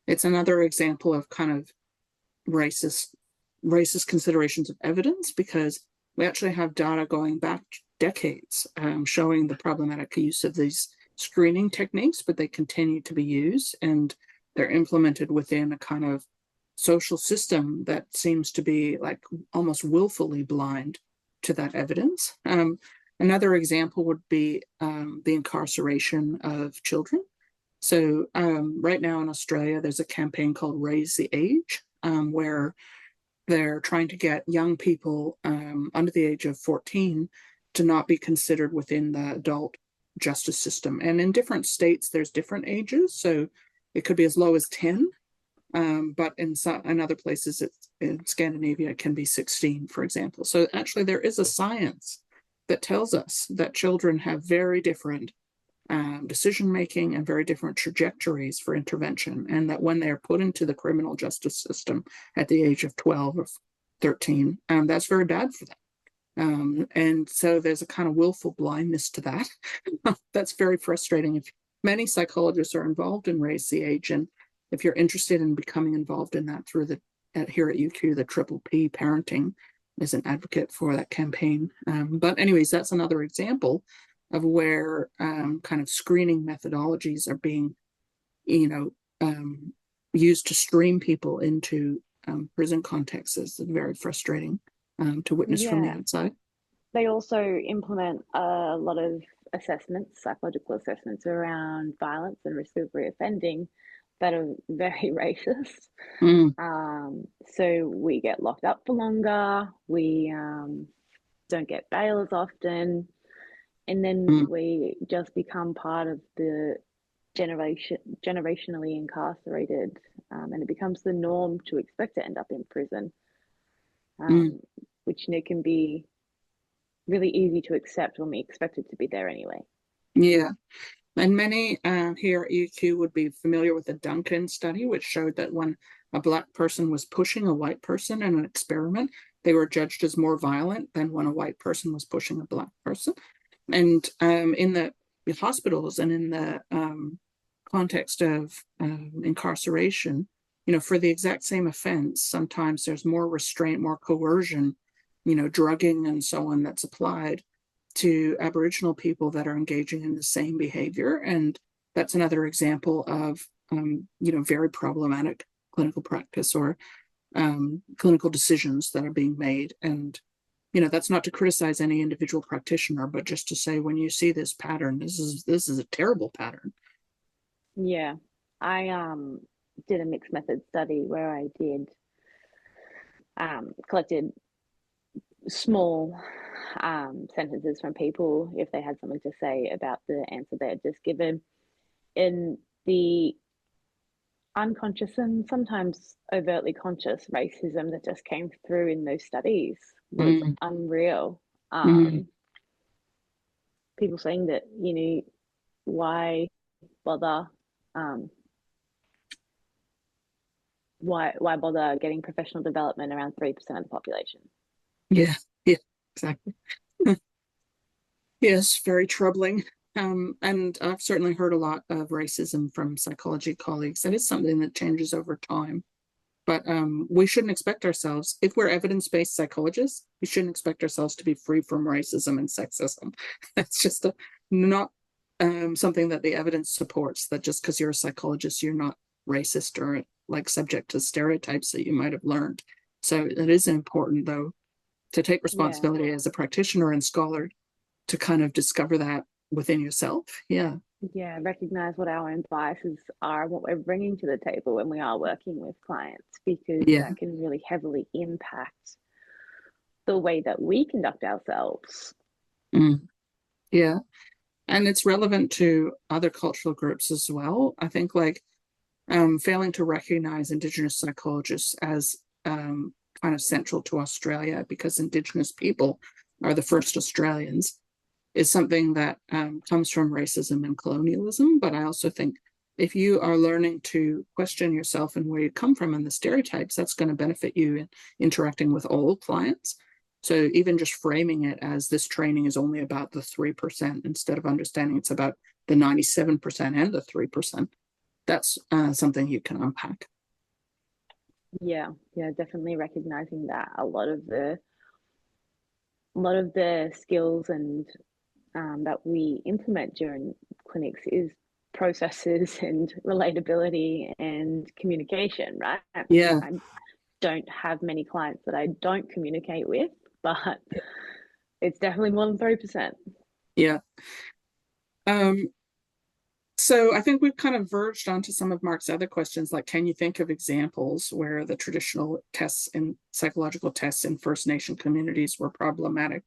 it's another example of kind of racist considerations of evidence, because we actually have data going back decades showing the problematic use of these screening techniques, but they continue to be used, and they're implemented within a kind of social system that seems to be like almost willfully blind to that evidence. Another example would be the incarceration of children. So right now in Australia, there's a campaign called Raise the Age, where they're trying to get young people under the age of 14 to not be considered within the adult justice system. And in different states, there's different ages. So it could be as low as 10. But in other places, in Scandinavia, it can be 16, for example. So actually, there is a science that tells us that children have very different decision making and very different trajectories for intervention, and that when they're put into the criminal justice system at the age of 12 or 13, that's very bad for them. And so there's a kind of willful blindness to that. That's very frustrating. If many psychologists are involved in Raise the Age, and if you're interested in becoming involved in that through here at UQ, the Triple P Parenting is an advocate for that campaign. But anyways, that's another example of where kind of screening methodologies are being, used to stream people into prison contexts. Is very frustrating to witness from the outside. They also implement a lot of assessments, psychological assessments around violence and risk of reoffending that are very racist. So we get locked up for longer, we don't get bail as often, and then we just become part of the generationally incarcerated, and it becomes the norm to expect to end up in prison, which can be really easy to accept when we expect it to be there anyway. Yeah. And many here at UQ would be familiar with the Duncan study, which showed that when a Black person was pushing a white person in an experiment, they were judged as more violent than when a white person was pushing a Black person. And in the hospitals and in the context of incarceration, for the exact same offense, sometimes there's more restraint, more coercion, drugging and so on that's applied to Aboriginal people that are engaging in the same behavior. And that's another example of, very problematic clinical practice or clinical decisions that are being made. And, that's not to criticize any individual practitioner, but just to say, when you see this pattern, this is a terrible pattern. Yeah, I did a mixed method study where I did collected small sentences from people if they had something to say about the answer they had just given. In the unconscious and sometimes overtly conscious racism that just came through in those studies was unreal. People saying that, why bother? Why bother getting professional development around 3% of the population? Yeah, exactly. Yes, very troubling. And I've certainly heard a lot of racism from psychology colleagues. That is something that changes over time. But we shouldn't expect ourselves, if we're evidence-based psychologists, we shouldn't expect ourselves to be free from racism and sexism. That's just not something that the evidence supports, that just because you're a psychologist, you're not racist or subject to stereotypes that you might have learned. So it is important, though, to take responsibility as a practitioner and scholar to kind of discover that within yourself. Yeah, recognize what our own biases are and what we're bringing to the table when we are working with clients, because that can really heavily impact the way that we conduct ourselves. Yeah, and it's relevant to other cultural groups as well. I think failing to recognize Indigenous psychologists as kind of central to Australia, because Indigenous people are the first Australians, is something that comes from racism and colonialism. But I also think if you are learning to question yourself and where you come from and the stereotypes, that's going to benefit you in interacting with all clients. So even just framing it as this training is only about the 3%, instead of understanding it's about the 97% and the 3%, that's something you can unpack. Yeah, definitely recognizing that a lot of the skills and that we implement during clinics is processes and relatability and communication, right? Yeah. I don't have many clients that I don't communicate with, but it's definitely more than 30%. Yeah. So I think we've kind of verged onto some of Mark's other questions, like, can you think of examples where the traditional tests and psychological tests in First Nation communities were problematic,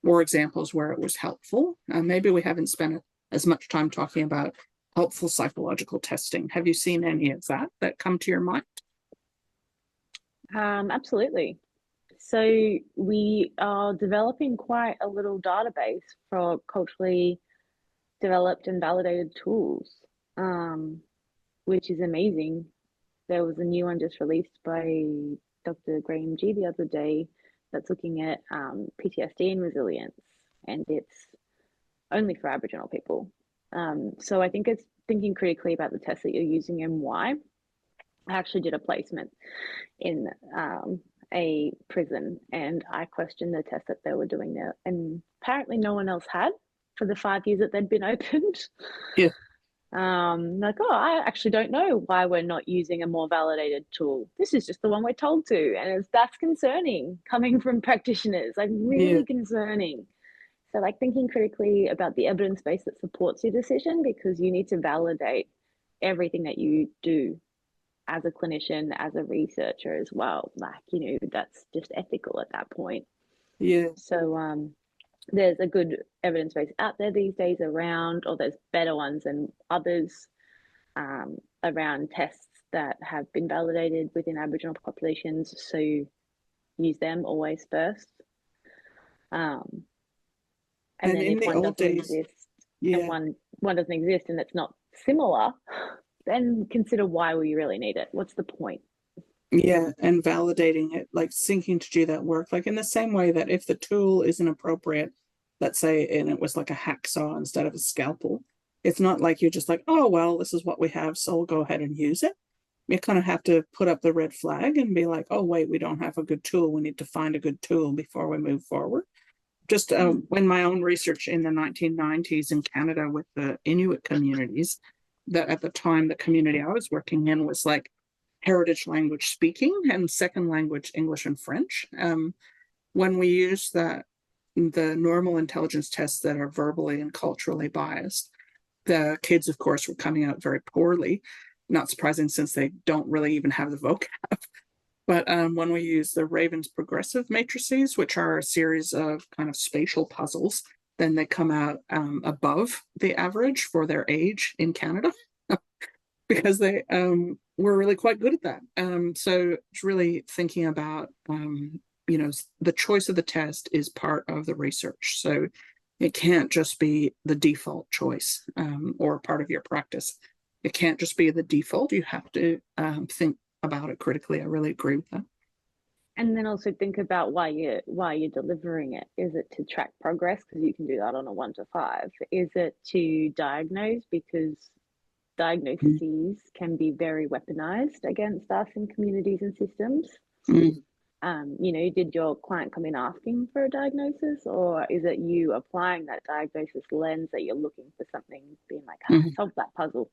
or examples where it was helpful? Maybe we haven't spent as much time talking about helpful psychological testing. Have you seen any of that come to your mind? Absolutely. So we are developing quite a little database for culturally developed and validated tools, which is amazing. There was a new one just released by Dr. Graham G the other day that's looking at PTSD and resilience, and it's only for Aboriginal people. So I think it's thinking critically about the tests that you're using and why. I actually did a placement in a prison, and I questioned the test that they were doing there, and apparently no one else had for the 5 years that they'd been opened. Yeah. Like, oh, I actually don't know why we're not using a more validated tool. This is just the one we're told to, and that's concerning coming from practitioners, like really concerning. So like thinking critically about the evidence base that supports your decision, because you need to validate everything that you do as a clinician, as a researcher as well. Like, that's just ethical at that point. Yeah. So there's a good evidence base out there these days around, or there's better ones than others, around tests that have been validated within Aboriginal populations. So use them always first. And then in if the one old doesn't days, exist, yeah. and one doesn't exist and it's not similar, then consider why we really need it. What's the point? Yeah, and validating it, like syncing to do that work, like in the same way that if the tool isn't appropriate, let's say, and it was like a hacksaw instead of a scalpel, it's not like you're just like, oh, well, this is what we have, so we'll go ahead and use it. You kind of have to put up the red flag and be like, oh, wait, we don't have a good tool. We need to find a good tool before we move forward. Just in my own research in the 1990s in Canada with the Inuit communities, that at the time the community I was working in was like heritage language speaking and second language English and French. When we use the normal intelligence tests that are verbally and culturally biased, the kids, of course, were coming out very poorly. Not surprising since they don't really even have the vocab. But when we use the Raven's progressive matrices, which are a series of kind of spatial puzzles, then they come out above the average for their age in Canada because they were really quite good at that. So it's really thinking about, the choice of the test is part of the research. So it can't just be the default choice or part of your practice. It can't just be the default. You have to think about it critically. I really agree with that. And then also think about why you're delivering it. Is it to track progress, because you can do that on a 1 to 5? Is it to diagnose, because diagnoses can be very weaponized against us in communities and systems? Did your client come in asking for a diagnosis, or is it you applying that diagnosis lens that you're looking for something, being like, solve that puzzle?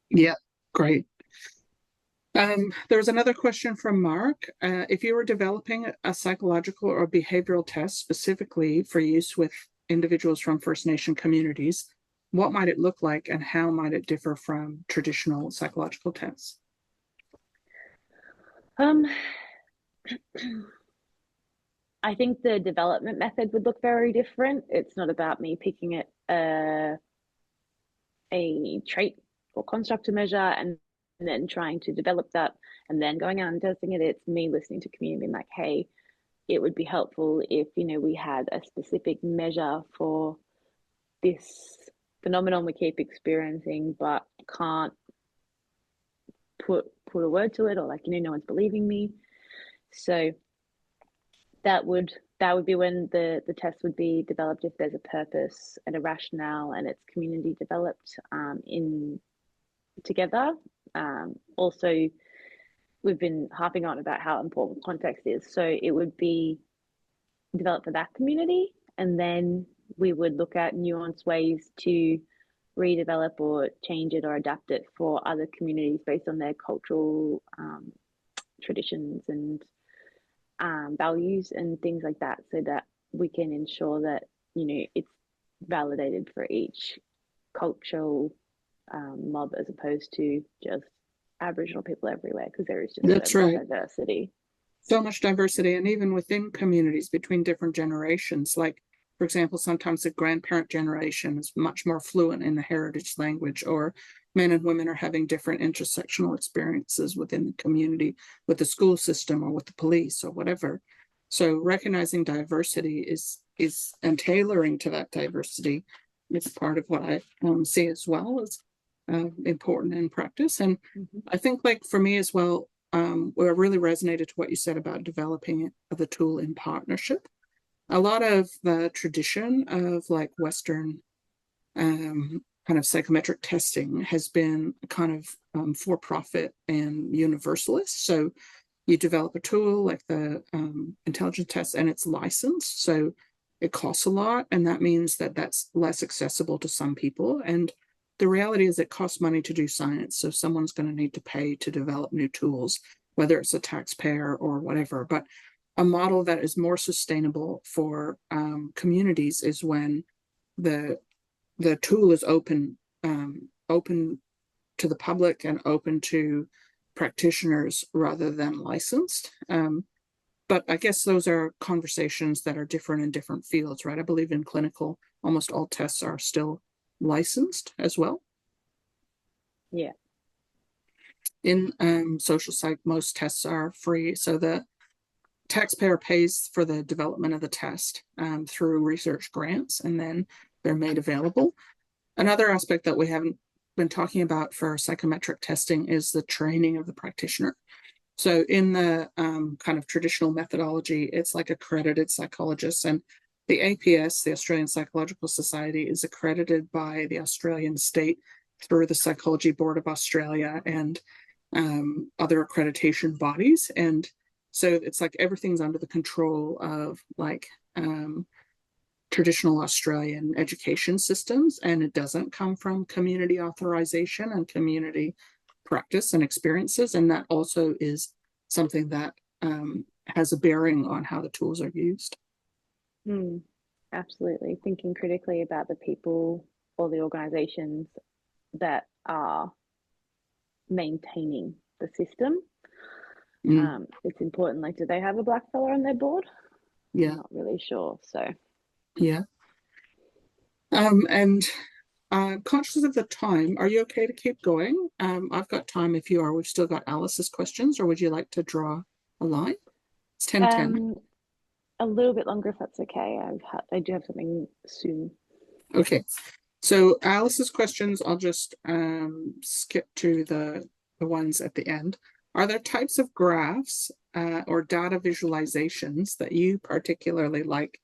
Yeah, great. There was another question from Mark. If you were developing a psychological or behavioral test specifically for use with individuals from First Nation communities, what might it look like and how might it differ from traditional psychological tests? I think the development method would look very different. It's not about me picking a trait or construct to measure and then trying to develop that and then going out and testing it. It's me listening to community and like, hey, it would be helpful if, we had a specific measure for this phenomenon we keep experiencing, but can't put a word to it, or like, no one's believing me. So that would be when the test would be developed, if there's a purpose and a rationale and it's community developed in together. Also, we've been harping on about how important context is. So it would be developed for that community, and then we would look at nuanced ways to redevelop or change it or adapt it for other communities based on their cultural traditions and values and things like that, so that we can ensure that it's validated for each cultural mob, as opposed to just Aboriginal people everywhere, because there is just That's right. diversity. So much diversity, and even within communities between different generations. Like, for example, sometimes the grandparent generation is much more fluent in the heritage language, or men and women are having different intersectional experiences within the community, with the school system or with the police or whatever. So recognizing diversity is and tailoring to that diversity is part of what I see as well as important in practice. And I think, like, for me as well, where really resonated to what you said about developing the tool in partnership. A lot of the tradition of like Western kind of psychometric testing has been kind of for-profit and universalist. So you develop a tool like the intelligence test, and it's licensed, so it costs a lot, and that means that that's less accessible to some people. And the reality is it costs money to do science, so someone's going to need to pay to develop new tools, whether it's a taxpayer or whatever. But a model that is more sustainable for communities is when the tool is open to the public and open to practitioners rather than licensed. But I guess those are conversations that are different in different fields, right? I believe in clinical, almost all tests are still licensed as well. Yeah. In social psych, most tests are free. So the taxpayer pays for the development of the test through research grants, and then they're made available. Another aspect that we haven't been talking about for psychometric testing is the training of the practitioner. So in the kind of traditional methodology, it's like accredited psychologists, and the APS, the Australian Psychological Society, is accredited by the Australian state through the Psychology Board of Australia and other accreditation bodies. And so it's like everything's under the control of like traditional Australian education systems, and it doesn't come from community authorization and community practice and experiences. And that also is something that has a bearing on how the tools are used. Absolutely. Thinking critically about the people or the organizations that are maintaining the system. It's important. Like, do they have a black fella on their board? Yeah. I'm not really sure. So yeah. And conscious of the time, are you okay to keep going? I've got time if you are. We've still got Alice's questions, or would you like to draw a line? It's 10:10. A little bit longer if that's okay. I do have something soon. Okay, so Alice's questions, I'll just skip to the ones at the end. Are there types of graphs or data visualizations that you particularly like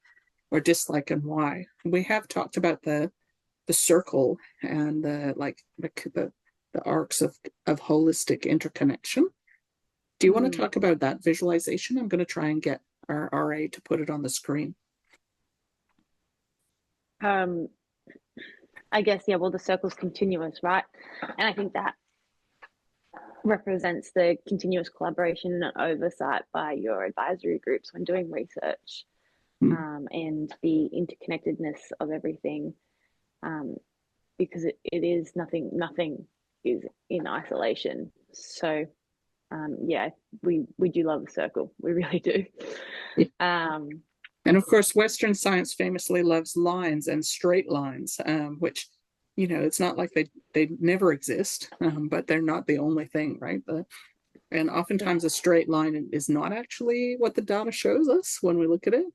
or dislike, and why? We have talked about the circle and the arcs of holistic interconnection. Do you want to talk about that visualization? I'm going to try and get our RA to put it on the screen. I guess, yeah, well, the circle's continuous, right? And I think that represents the continuous collaboration and oversight by your advisory groups when doing research, and the interconnectedness of everything, because it is nothing is in isolation. So yeah, we do love the circle. We really do. And of course, Western science famously loves lines and straight lines, which, you know, it's not like they never exist, but they're not the only thing, right? And oftentimes a straight line is not actually what the data shows us when we look at it.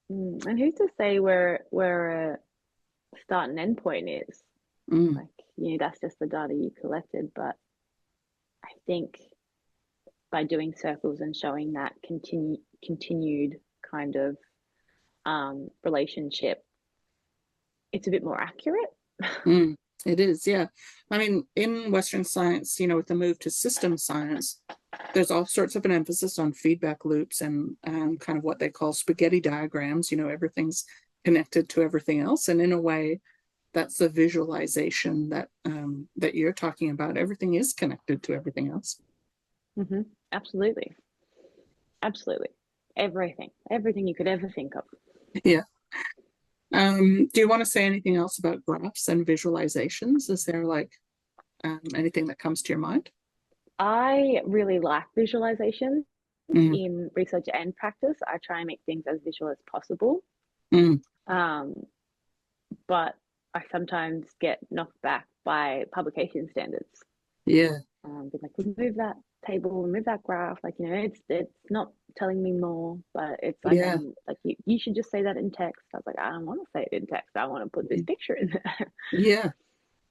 And who's to say where a start and end point is? Like, you know, that's just the data you collected. But I think by doing circles and showing that continued kind of relationship, it's a bit more accurate. It is, yeah. I mean, in Western science, you know, with the move to system science, there's all sorts of an emphasis on feedback loops and kind of what they call spaghetti diagrams. You know, everything's connected to everything else, and in a way, that's the visualization that that you're talking about. Everything is connected to everything else. Absolutely. Everything you could ever think of. Yeah. Do you want to say anything else about graphs and visualizations? Is there like anything that comes to your mind? I really like visualization in research and practice. I try and make things as visual as possible. But I sometimes get knocked back by publication standards. Yeah. Be like, remove that table, remove that graph. Like, it's not telling me more, but it's like, Yeah. like you should just say that in text. I was like, I don't want to say it in text. I want to put this picture in there. Yeah.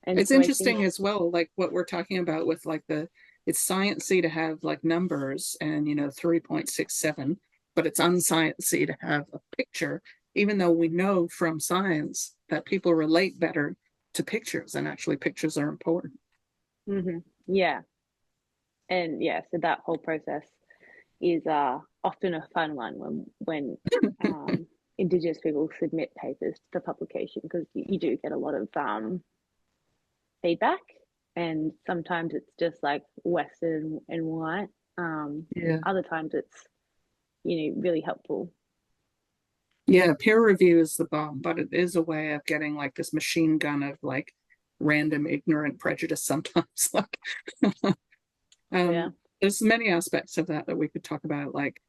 And It's so I think, interesting as well, like what we're talking about with like it's sciencey to have like numbers and 3.67, but it's unsciencey to have a picture, even though we know from science that people relate better to pictures, and actually pictures are important. yeah. And yeah, so that whole process is often a fun one when Indigenous people submit papers for publication, because you do get a lot of feedback, and sometimes it's just like Western and white. Yeah. Other times it's really helpful. Yeah, peer review is the bomb, but it is a way of getting like this machine gun of like random ignorant prejudice sometimes. Like Yeah. there's many aspects of that we could talk about. Like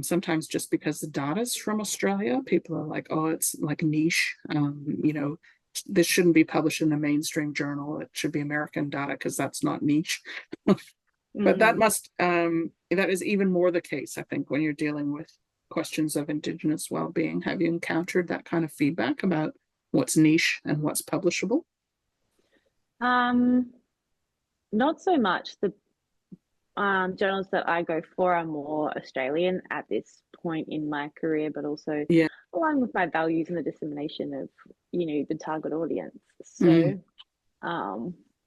sometimes just because the data's from Australia, people are like, oh, it's like niche. This shouldn't be published in a mainstream journal. It should be American data because that's not niche. But that is even more the case, I think, when you're dealing with questions of Indigenous well-being. Have you encountered that kind of feedback about what's niche and what's publishable? Not so much. The journals that I go for are more Australian at this point in my career, but also Yeah. along with my values and the dissemination of the target audience. So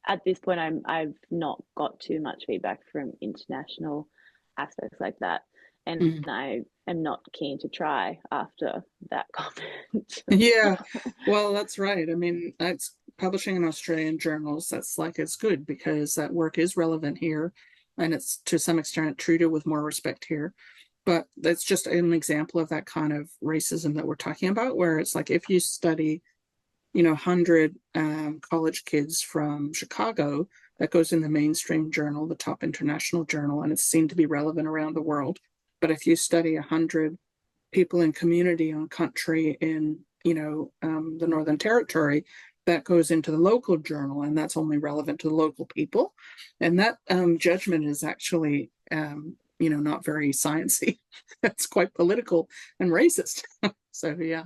at this point, I've not got too much feedback from international aspects like that, and I am not keen to try after that comment. Yeah, well, that's right. I mean, that's publishing in Australian journals. That's like it's good because that work is relevant here, and it's to some extent treated with more respect here. But that's just an example of that kind of racism that we're talking about, where it's like if you study 100 college kids from Chicago, that goes in the mainstream journal, the top international journal, and it's seen to be relevant around the world. But if you study 100 people in community on country in the Northern Territory, that goes into the local journal, and that's only relevant to the local people. And that judgment is actually not very sciencey. It's quite political and racist. So yeah.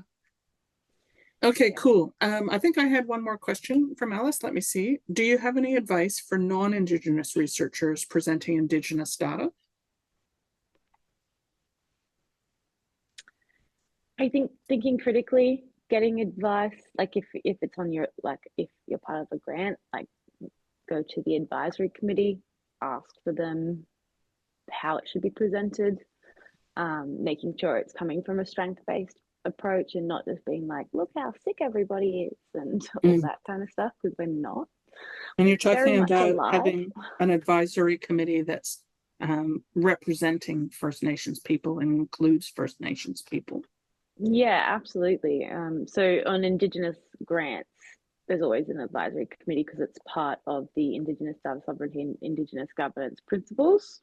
Okay, cool. I think I had one more question from Alice. Let me see. Do you have any advice for non-Indigenous researchers presenting Indigenous data? I think thinking critically, getting advice, like if it's on your, like if you're part of a grant, like go to the advisory committee, ask for them how it should be presented, making sure it's coming from a strength-based approach and not just being like, look how sick everybody is and all that kind of stuff, because we're not. And you're talking Very much about alive. having an advisory committee that's representing First Nations people and includes First Nations people. Yeah, absolutely. So on Indigenous grants, there's always an advisory committee because it's part of the Indigenous data sovereignty and Indigenous governance principles.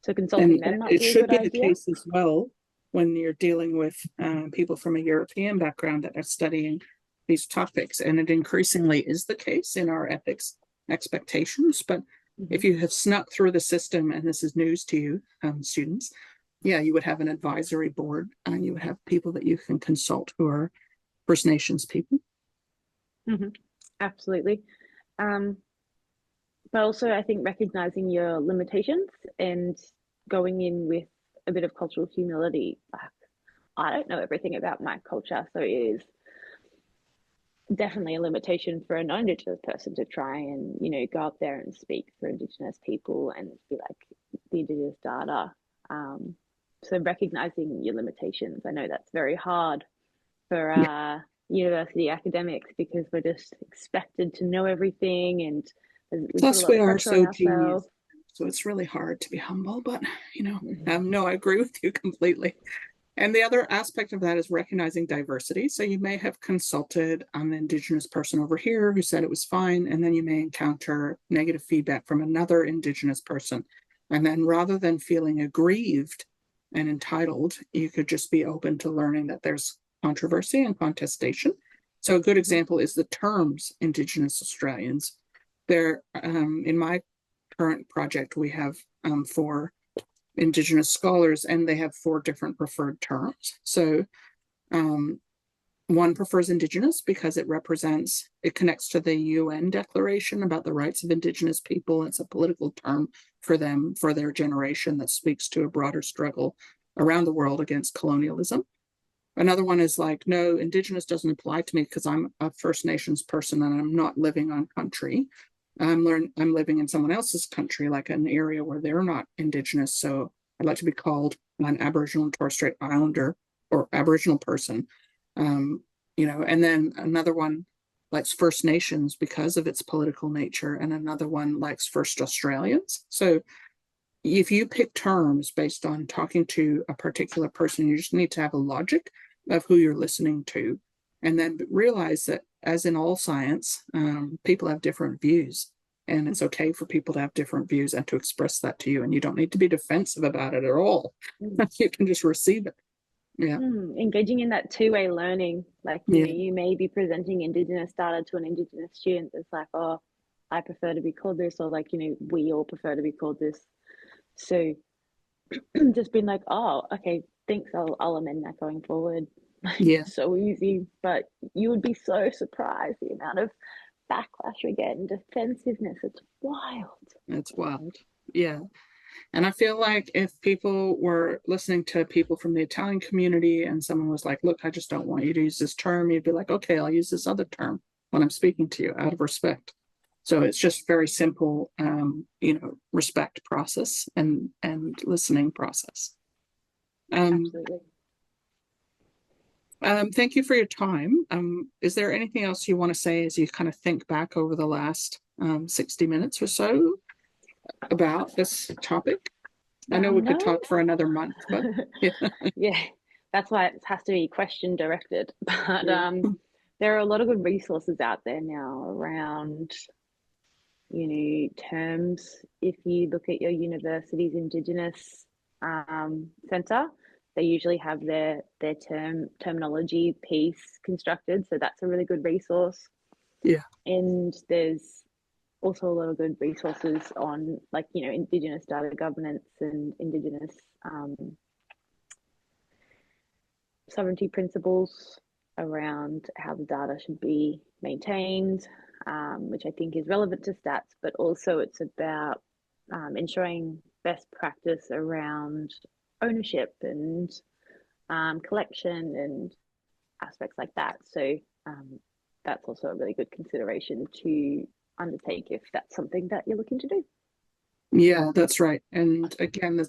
So consulting them might be a good idea. It should be the case as well when you're dealing with people from a European background that are studying these topics. And it increasingly is the case in our ethics expectations. But if you have snuck through the system and this is news to you, students, yeah, you would have an advisory board and you would have people that you can consult who are First Nations people. Absolutely. But also I think recognizing your limitations and going in with a bit of cultural humility. Like, I don't know everything about my culture, so it is definitely a limitation for a non-Indigenous person to try and go up there and speak for Indigenous people and be like the Indigenous data. So recognizing your limitations. I know that's very hard for university academics because we're just expected to know everything, and plus we are so genius, so it's really hard to be humble. But no, I agree with you completely. And the other aspect of that is recognizing diversity. So you may have consulted an Indigenous person over here who said it was fine, and then you may encounter negative feedback from another Indigenous person. And then rather than feeling aggrieved and entitled, you could just be open to learning that there's controversy and contestation. So a good example is the terms Indigenous Australians. There, in my current project, we have 4 Indigenous scholars, and they have 4 different preferred terms. So one prefers Indigenous because it connects to the UN Declaration about the rights of Indigenous people. It's a political term for them, for their generation, that speaks to a broader struggle around the world against colonialism. Another one is like, no, Indigenous doesn't apply to me because I'm a First Nations person and I'm not living on country. I'm living in someone else's country, like an area where they're not Indigenous. So I'd like to be called an Aboriginal and Torres Strait Islander or Aboriginal person. And then another one likes First Nations because of its political nature, and another one likes First Australians. So if you pick terms based on talking to a particular person, you just need to have a logic of who you're listening to, and then realize that, as in all science, people have different views, and it's okay for people to have different views and to express that to you, and you don't need to be defensive about it at all. You can just receive it. Yeah. Engaging in that two-way learning, like you may be presenting Indigenous data to an Indigenous student that's like, oh, I prefer to be called this, or like, we all prefer to be called this. So just being like, oh, okay, thanks, I'll amend that going forward. Yeah. So easy, but you would be so surprised the amount of backlash we get and defensiveness. It's wild. It's wild. Yeah. And I feel like if people were listening to people from the Italian community and someone was like, look, I just don't want you to use this term, you'd be like, okay, I'll use this other term when I'm speaking to you out of respect. So it's just very simple, respect process and listening process. Absolutely. Thank you for your time. Is there anything else you want to say as you kind of think back over the last 60 minutes or so about this topic? I know we could talk for another month, but yeah, that's why it has to be question directed. But there are a lot of good resources out there now around terms. If you look at your university's Indigenous centre, they usually have their terminology piece constructed, so that's a really good resource. Yeah. And there's also a lot of good resources on, like, Indigenous data governance and Indigenous sovereignty principles around how the data should be maintained, which I think is relevant to stats, but also it's about ensuring best practice around ownership and collection and aspects like that. So that's also a really good consideration to undertake if that's something that you're looking to do. Yeah, that's right. And again,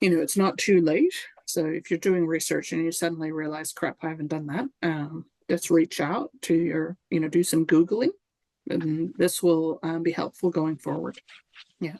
it's not too late. So if you're doing research and you suddenly realize, crap, I haven't done that, just reach out to your, do some Googling, and this will be helpful going forward. Yeah.